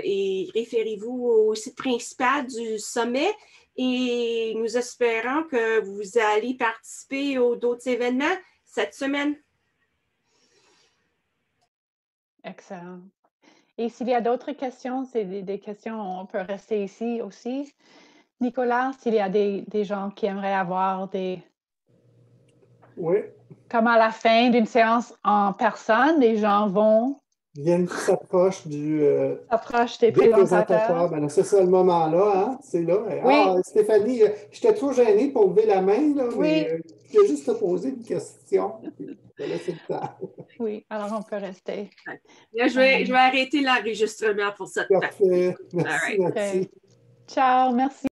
Et référez-vous au site principal du sommet et nous espérons que vous allez participer aux d'autres événements cette semaine. Excellent. Et s'il y a d'autres questions, c'est des questions, on peut rester ici aussi. Nicolas, s'il y a des gens qui aimeraient avoir des... Oui. Comme à la fin d'une séance en personne, les gens vont... Viennent qui s'approchent des présentateurs. Ben, c'est ça le moment-là, hein? C'est là. Oui. Stéphanie, j'étais trop gênée pour lever la main, là, mais je vais juste te poser une question. Je vais laisser le temps. Oui, alors on peut rester. Là, je vais arrêter l'enregistrement pour cette partie. Parfait. Merci, Ciao, merci.